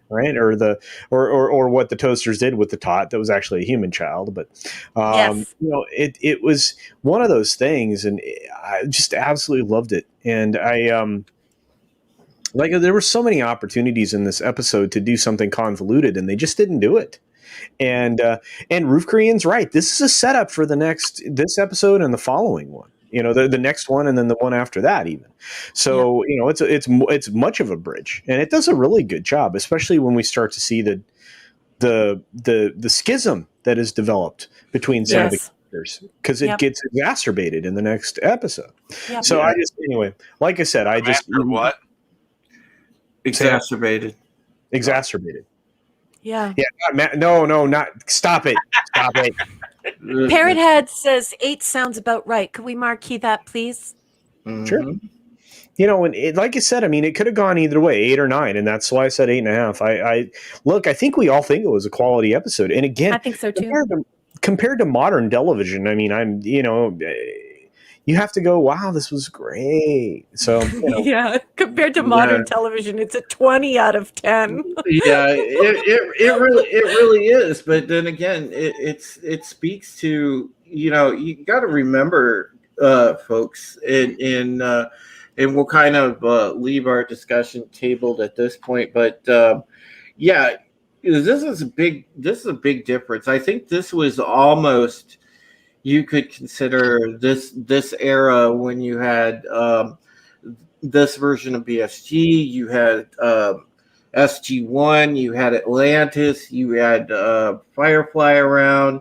right, or what the toasters did with the tot that was actually a human child. But Yes. it was one of those things, and I just absolutely loved it. And like there were so many opportunities in this episode to do something convoluted, and they just didn't do it. And Roof Korean's right. This is a setup for this episode and the following one. The next one and then the one after that even. So it's much of a bridge, and it does a really good job, especially when we start to see the schism that is developed between some of the characters, because it gets exacerbated in the next episode. Yep. So like I said, What? Exacerbated. Exacerbated. Yeah. Yeah. No, not stop it. Stop it. Parrot Head says 8 sounds about right. Could we marquee that, please? Sure. And like I said, I mean, it could have gone either way, 8 or 9, and that's why I said 8.5. I think we all think it was a quality episode, and again, I think so too. Compared to modern television, I mean, you have to go, wow, this was great. So yeah, compared to modern television, it's a 20 out of 10. Yeah, it really is. But then again, it speaks to you got to remember, folks, and we'll kind of leave our discussion tabled at this point. But yeah, this is a big difference. I think this was almost, you could consider this era when you had this version of BSG, you had SG1, you had Atlantis, you had Firefly around.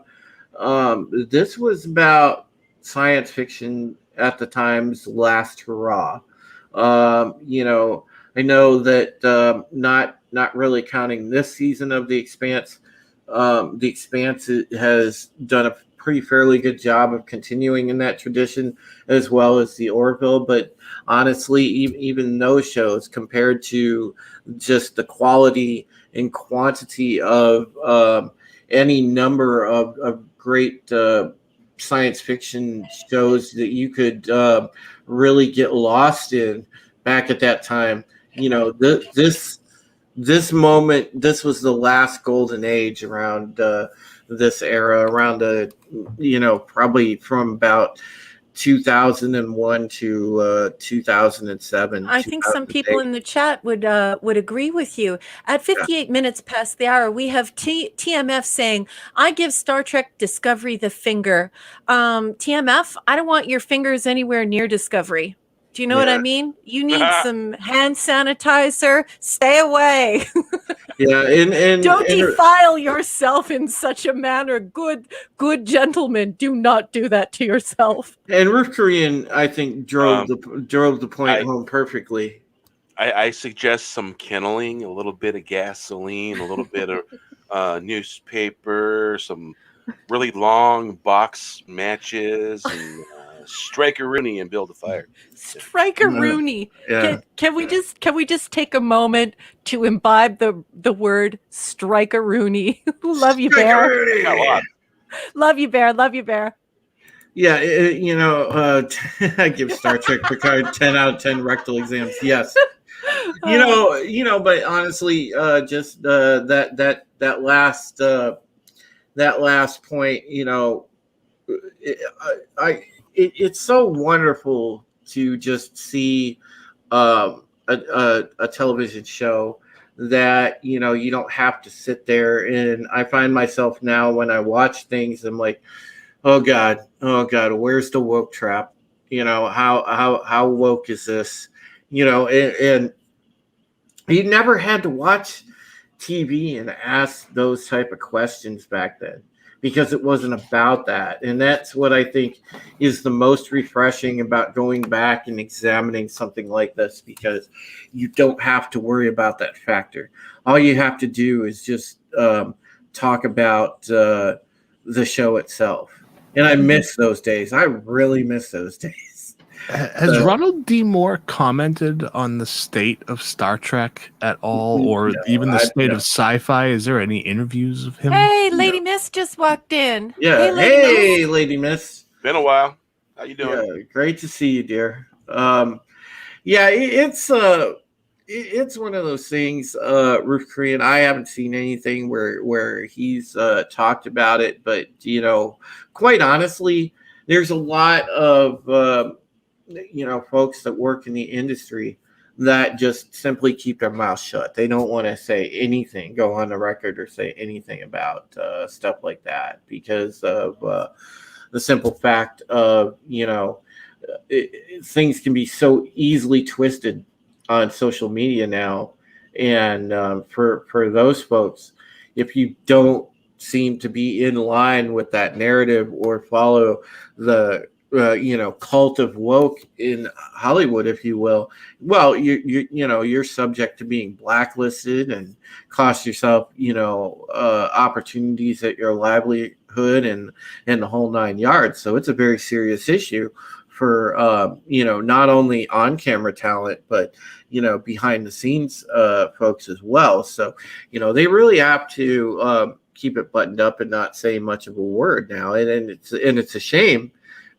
This was about science fiction at the time's last hurrah. I know that not really counting this season of The Expanse, The Expanse has done a pretty fairly good job of continuing in that tradition, as well as the Orville. But honestly, even those shows, compared to just the quality and quantity of any number of great science fiction shows that you could really get lost in back at that time, this moment, this was the last golden age around this era, around probably from about 2001 to 2007. I think some people in the chat would agree with you. At 58 minutes past the hour, we have TMF saying, I give Star Trek Discovery the finger. TMF, I don't want your fingers anywhere near Discovery. Do you know what I mean? You need some hand sanitizer. Stay away. Yeah, and don't defile yourself in such a manner. Good gentlemen, do not do that to yourself. And Roof Korean, I think, drove the point home perfectly. I suggest some kindling, a little bit of gasoline, a little bit of newspaper, some really long box matches, and strike a Rooney and build a fire. Strike a Rooney. Yeah. Can we just take a moment to imbibe the word strike a Rooney? Love you, Bear. Love you, Bear. Love you, Bear. Yeah, I give Star Trek Picard 10 out of 10 rectal exams. Yes. But honestly, just that last point, it's so wonderful to just see a television show that you don't have to sit there. And I find myself now, when I watch things, I'm like, oh god, where's the woke trap? How woke is this? And you never had to watch TV and ask those type of questions back then, because it wasn't about that. And that's what I think is the most refreshing about going back and examining something like this, because you don't have to worry about that factor. All you have to do is just talk about the show itself. And I miss those days. I really miss those days. Has Ronald D. Moore commented on the state of Star Trek at all, or even the state of sci-fi? Is there any interviews of him? Hey, Lady Miss just walked in. Yeah. Hey, Lady Miss. Been a while. How you doing? Yeah, great to see you, dear. Yeah, it's one of those things. Ruth Korean. I haven't seen anything where he's talked about it, but quite honestly, there's a lot of folks that work in the industry that just simply keep their mouth shut. They don't want to say anything, go on the record, or say anything about stuff like that because of the simple fact of things can be so easily twisted on social media now, and for those folks, if you don't seem to be in line with that narrative or follow the cult of woke in Hollywood, if you will, well, you're subject to being blacklisted and cost yourself opportunities at your livelihood and the whole nine yards. So it's a very serious issue for not only on camera talent but behind the scenes folks as well. So they really have to keep it buttoned up and not say much of a word now, and it's a shame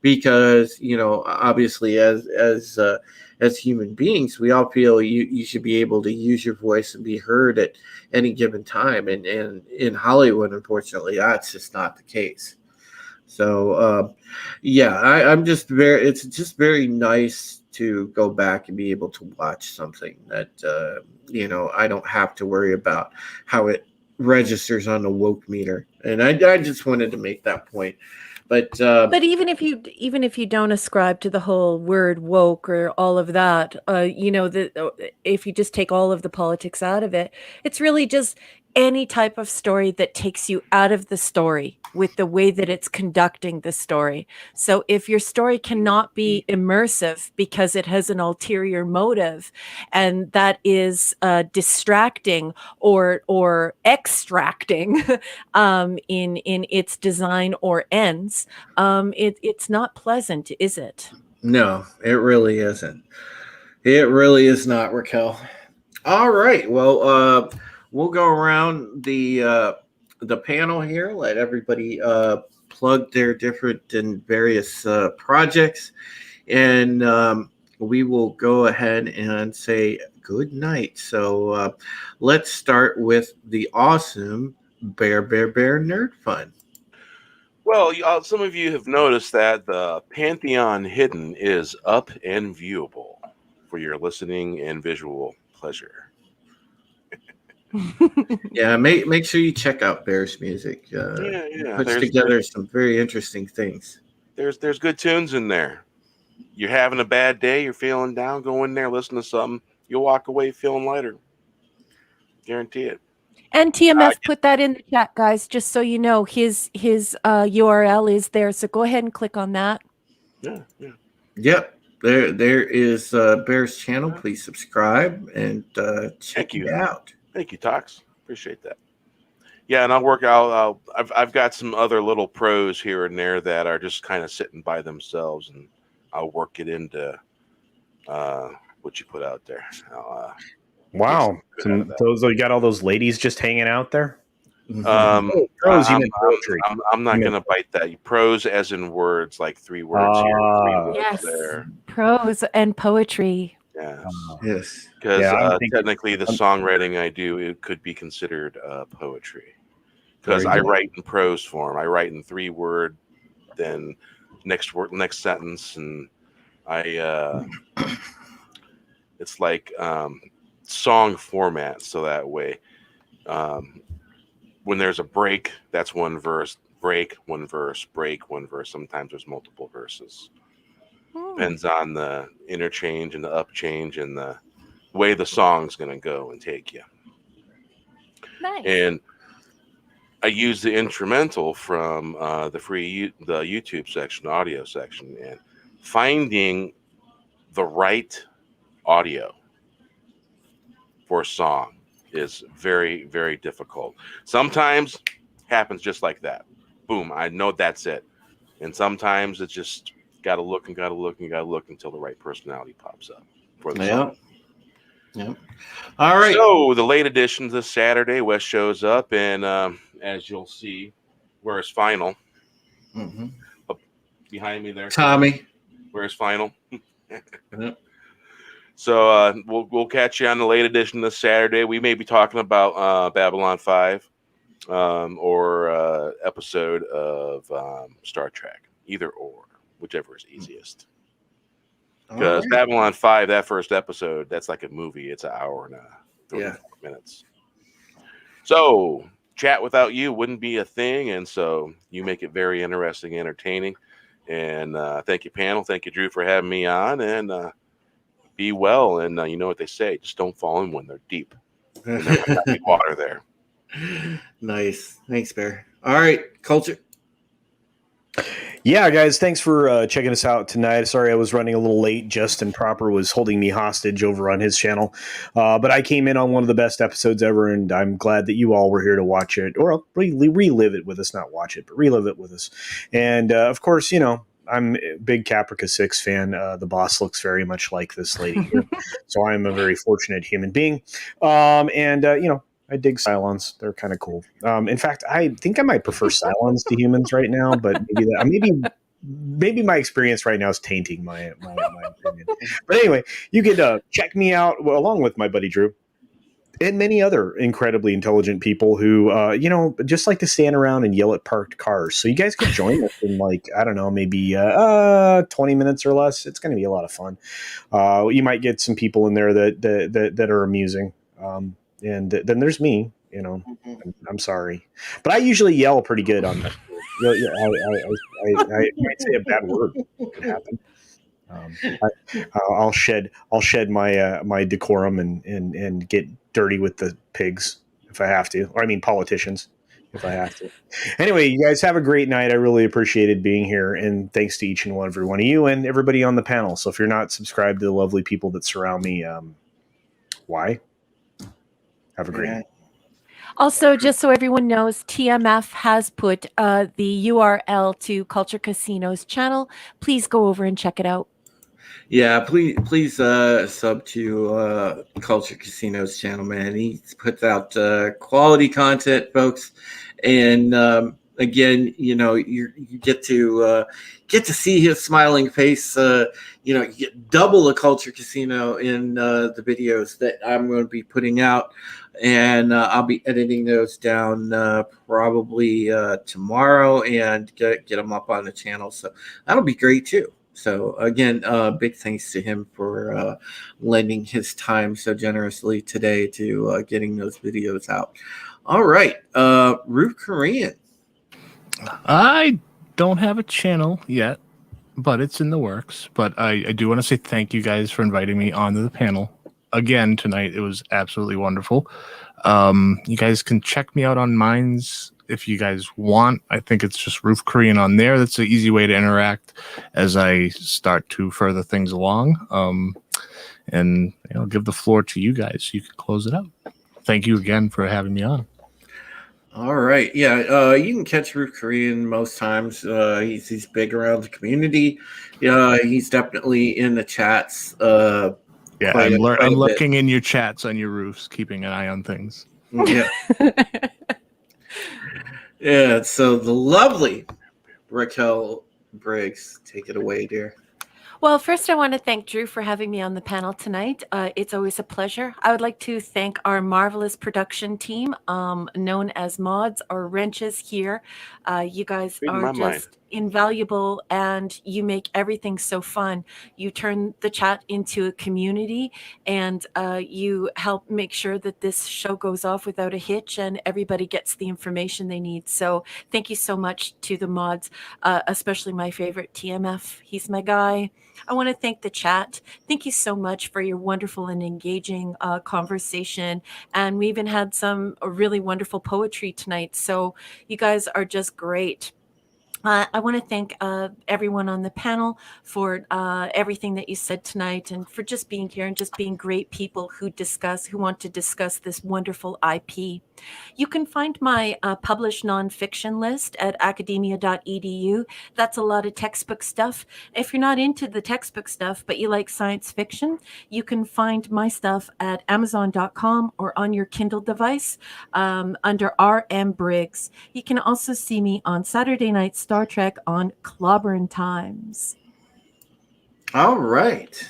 because obviously as human beings we all feel you should be able to use your voice and be heard at any given time, and in Hollywood unfortunately that's just not the case. So it's just very nice to go back and be able to watch something that I don't have to worry about how it registers on the woke meter. And I just wanted to make that point. But even if you don't ascribe to the whole word woke or all of that, if you just take all of the politics out of it, it's really just any type of story that takes you out of the story with the way that it's conducting the story. So if your story cannot be immersive because it has an ulterior motive, and that is distracting or extracting in its design or ends, it's not pleasant, is it? no, it really isn't. It really is not, Raquel. All right. Well, we'll go around the panel here. Let everybody plug their different and various projects, and we will go ahead and say good night. So let's start with the awesome Bear Nerd Fun. Well, some of you have noticed that the Pantheon Hidden is up and viewable for your listening and visual pleasure. Yeah, make sure you check out Bear's music. Yeah. He puts together some very interesting things. There's good tunes in there. You're having a bad day, you're feeling down, go in there, listen to something. You'll walk away feeling lighter. Guarantee it. And TMF put that in the chat, guys, just so you know. His URL is there, so go ahead and click on that. Yeah. Yep. There is Bear's channel. Please subscribe and check it out. Thank you, Tox. Appreciate that. Yeah, and I'll work out. I've got some other little pros here and there that are just kind of sitting by themselves, and I'll work it into what you put out there. Wow, those you got all those ladies just hanging out there. Pros, you meant poetry. I'm not going to bite that. Prose as in words, like 3 words here, 3 words yes. there. Prose and poetry. Yes. Because technically the songwriting I do, it could be considered poetry. Because I write in prose form. I write in 3-word, then next sentence, and it's like song format, so that way when there's a break, that's 1 verse, break, 1 verse, break, 1 verse. Sometimes there's multiple verses. Depends on the interchange and the upchange and the way the song's going to go and take you. Nice. And I use the instrumental from the YouTube section, audio section, and finding the right audio for a song is very, very difficult. Sometimes happens just like that. Boom, I know that's it. And sometimes it's just gotta look until the right personality pops up for the song. Yeah. All right. So the late edition this Saturday, Wes shows up, and as you'll see, where's Final? Behind me there, Tommy. Where's Final? So we'll catch you on the late edition this Saturday. We may be talking about Babylon 5 or episode of Star Trek, either or, whichever is easiest. Because Babylon 5, that first episode, that's like a movie. It's an hour and 34 minutes. So chat without you wouldn't be a thing, and so you make it very interesting, entertaining. And thank you, panel. Thank you, Drew, for having me on. And be well. And you know what they say: just don't fall in when they're deep. And there might not be water there. Nice. Thanks, Bear. All right, Culture. Yeah, guys, thanks for checking us out tonight. Sorry I was running a little late. Justin Proper was holding me hostage over on his channel. But I came in on one of the best episodes ever, and I'm glad that you all were here to watch it, or relive it with us, not watch it, but relive it with us. And, of course, I'm a big Caprica 6 fan. The boss looks very much like this lady here. So I'm a very fortunate human being. I dig Cylons. They're kind of cool. In fact, I think I might prefer Cylons to humans right now, but maybe my experience right now is tainting my opinion. But anyway, you can check me out along with my buddy Drew and many other incredibly intelligent people who, just like to stand around and yell at parked cars. So you guys can join us in maybe 20 minutes or less. It's going to be a lot of fun. You might get some people in there that are amusing. And then there's me, I'm sorry, but I usually yell pretty good on that. I might say a bad word. It could happen. I'll shed my decorum and get dirty with the pigs if I have to, or I mean politicians if I have to. Anyway, you guys have a great night. I really appreciated being here, and thanks to each and every one of you and everybody on the panel. So if you're not subscribed to the lovely people that surround me, why? Have a great night. Also, just so everyone knows, TMF has put the URL to Culture Casino's channel. Please go over and check it out. Yeah, please sub to Culture Casino's channel, man. He puts out quality content, folks. And again, you get to see his smiling face. You get double the Culture Casino in the videos that I'm going to be putting out. And I'll be editing those down probably tomorrow and get them up on the channel. So that'll be great too. So again, big thanks to him for lending his time so generously today to getting those videos out. All right, Ruth Korean. I don't have a channel yet, but it's in the works. But I do want to say thank you guys for inviting me onto the panel again tonight. It was absolutely wonderful. You guys can check me out on Minds if you guys want. I think it's just Roof Korean on there. That's an easy way to interact as I start to further things along. And I'll give the floor to you guys so you can close it out. Thank you again for having me on. All right. Yeah, you can catch Roof Korean most times. He's big around the community. He's definitely in the chats. Yeah, I'm lurking in your chats on your roofs, keeping an eye on things. Yeah. Yeah, so the lovely Raquel Briggs. Take it away, dear. Well, first, I want to thank Drew for having me on the panel tonight. It's always a pleasure. I would like to thank our marvelous production team, known as Mods or Wrenches here. You guys are just invaluable, and you make everything so fun. You turn the chat into a community, and you help make sure that this show goes off without a hitch and everybody gets the information they need. So thank you so much to the Mods, especially my favorite TMF. He's my guy. I want to thank the chat. Thank you so much for your wonderful and engaging conversation. And we even had some really wonderful poetry tonight. So you guys are just great. I want to thank everyone on the panel for everything that you said tonight, and for just being here and just being great people who want to discuss this wonderful IP. You can find my published nonfiction list at academia.edu. That's a lot of textbook stuff. If you're not into the textbook stuff, but you like science fiction, you can find my stuff at amazon.com or on your Kindle device under R.M. Briggs. You can also see me on Saturday Night Star Trek on Clobbering Times. All right.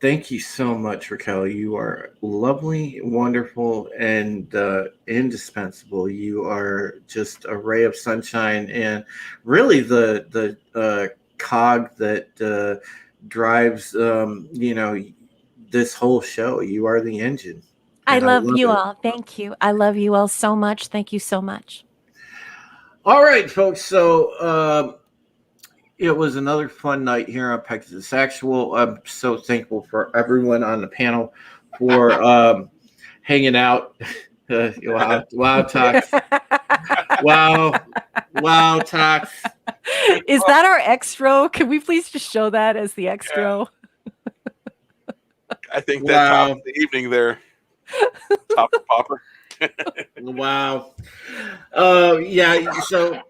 Thank you so much, Raquel. You are lovely, wonderful, and indispensable. You are just a ray of sunshine, and really the cog that drives this whole show. You are the engine. I And love you it. all. Thank you. I love you all so much. Thank you so much. All right, folks. So it was another fun night here on Pegasus Actual. I'm so thankful for everyone on the panel for hanging out. Wow, Tox. Wow, Tox. Is that our extra? Can we please just show that as the extra? I think that Wow. tops the evening there. Top popper. Wow. Yeah, so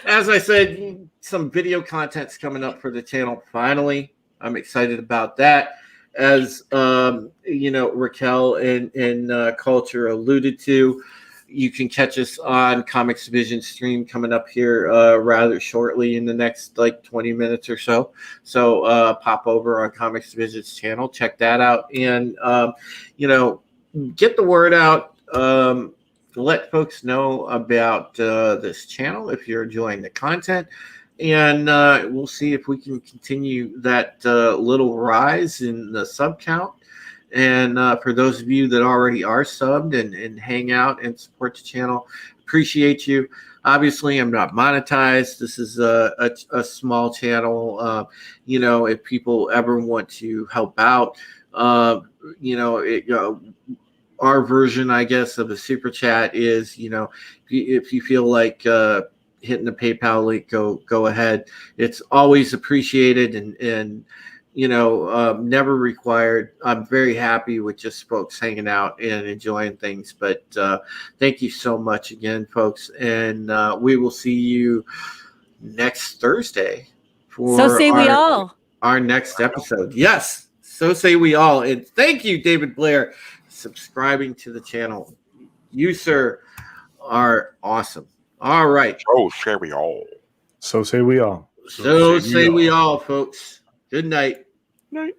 as I said, some video content's coming up for the channel. Finally, I'm excited about that. As Raquel and Culture alluded to, you can catch us on Comics Division stream coming up here rather shortly in the next 20 minutes or so. So pop over on Comics Division's channel, check that out, and get the word out. Let folks know about this channel if you're enjoying the content, and we'll see if we can continue that little rise in the sub count. And for those of you that already are subbed and hang out and support the channel, appreciate you. Obviously, I'm not monetized. This is a small channel. If people ever want to help out, our version, I guess, of a super chat is, if you feel like hitting the PayPal link, go ahead. It's always appreciated and never required. I'm very happy with just folks hanging out and enjoying things. But thank you so much again, folks. And we will see you next Thursday for So say we all. Our next episode. Yes. So say we all. And thank you, David Blair, subscribing to the channel. You, sir, are awesome. All right. Oh, share we all. So say we all. So say we all, folks. Good night. Night.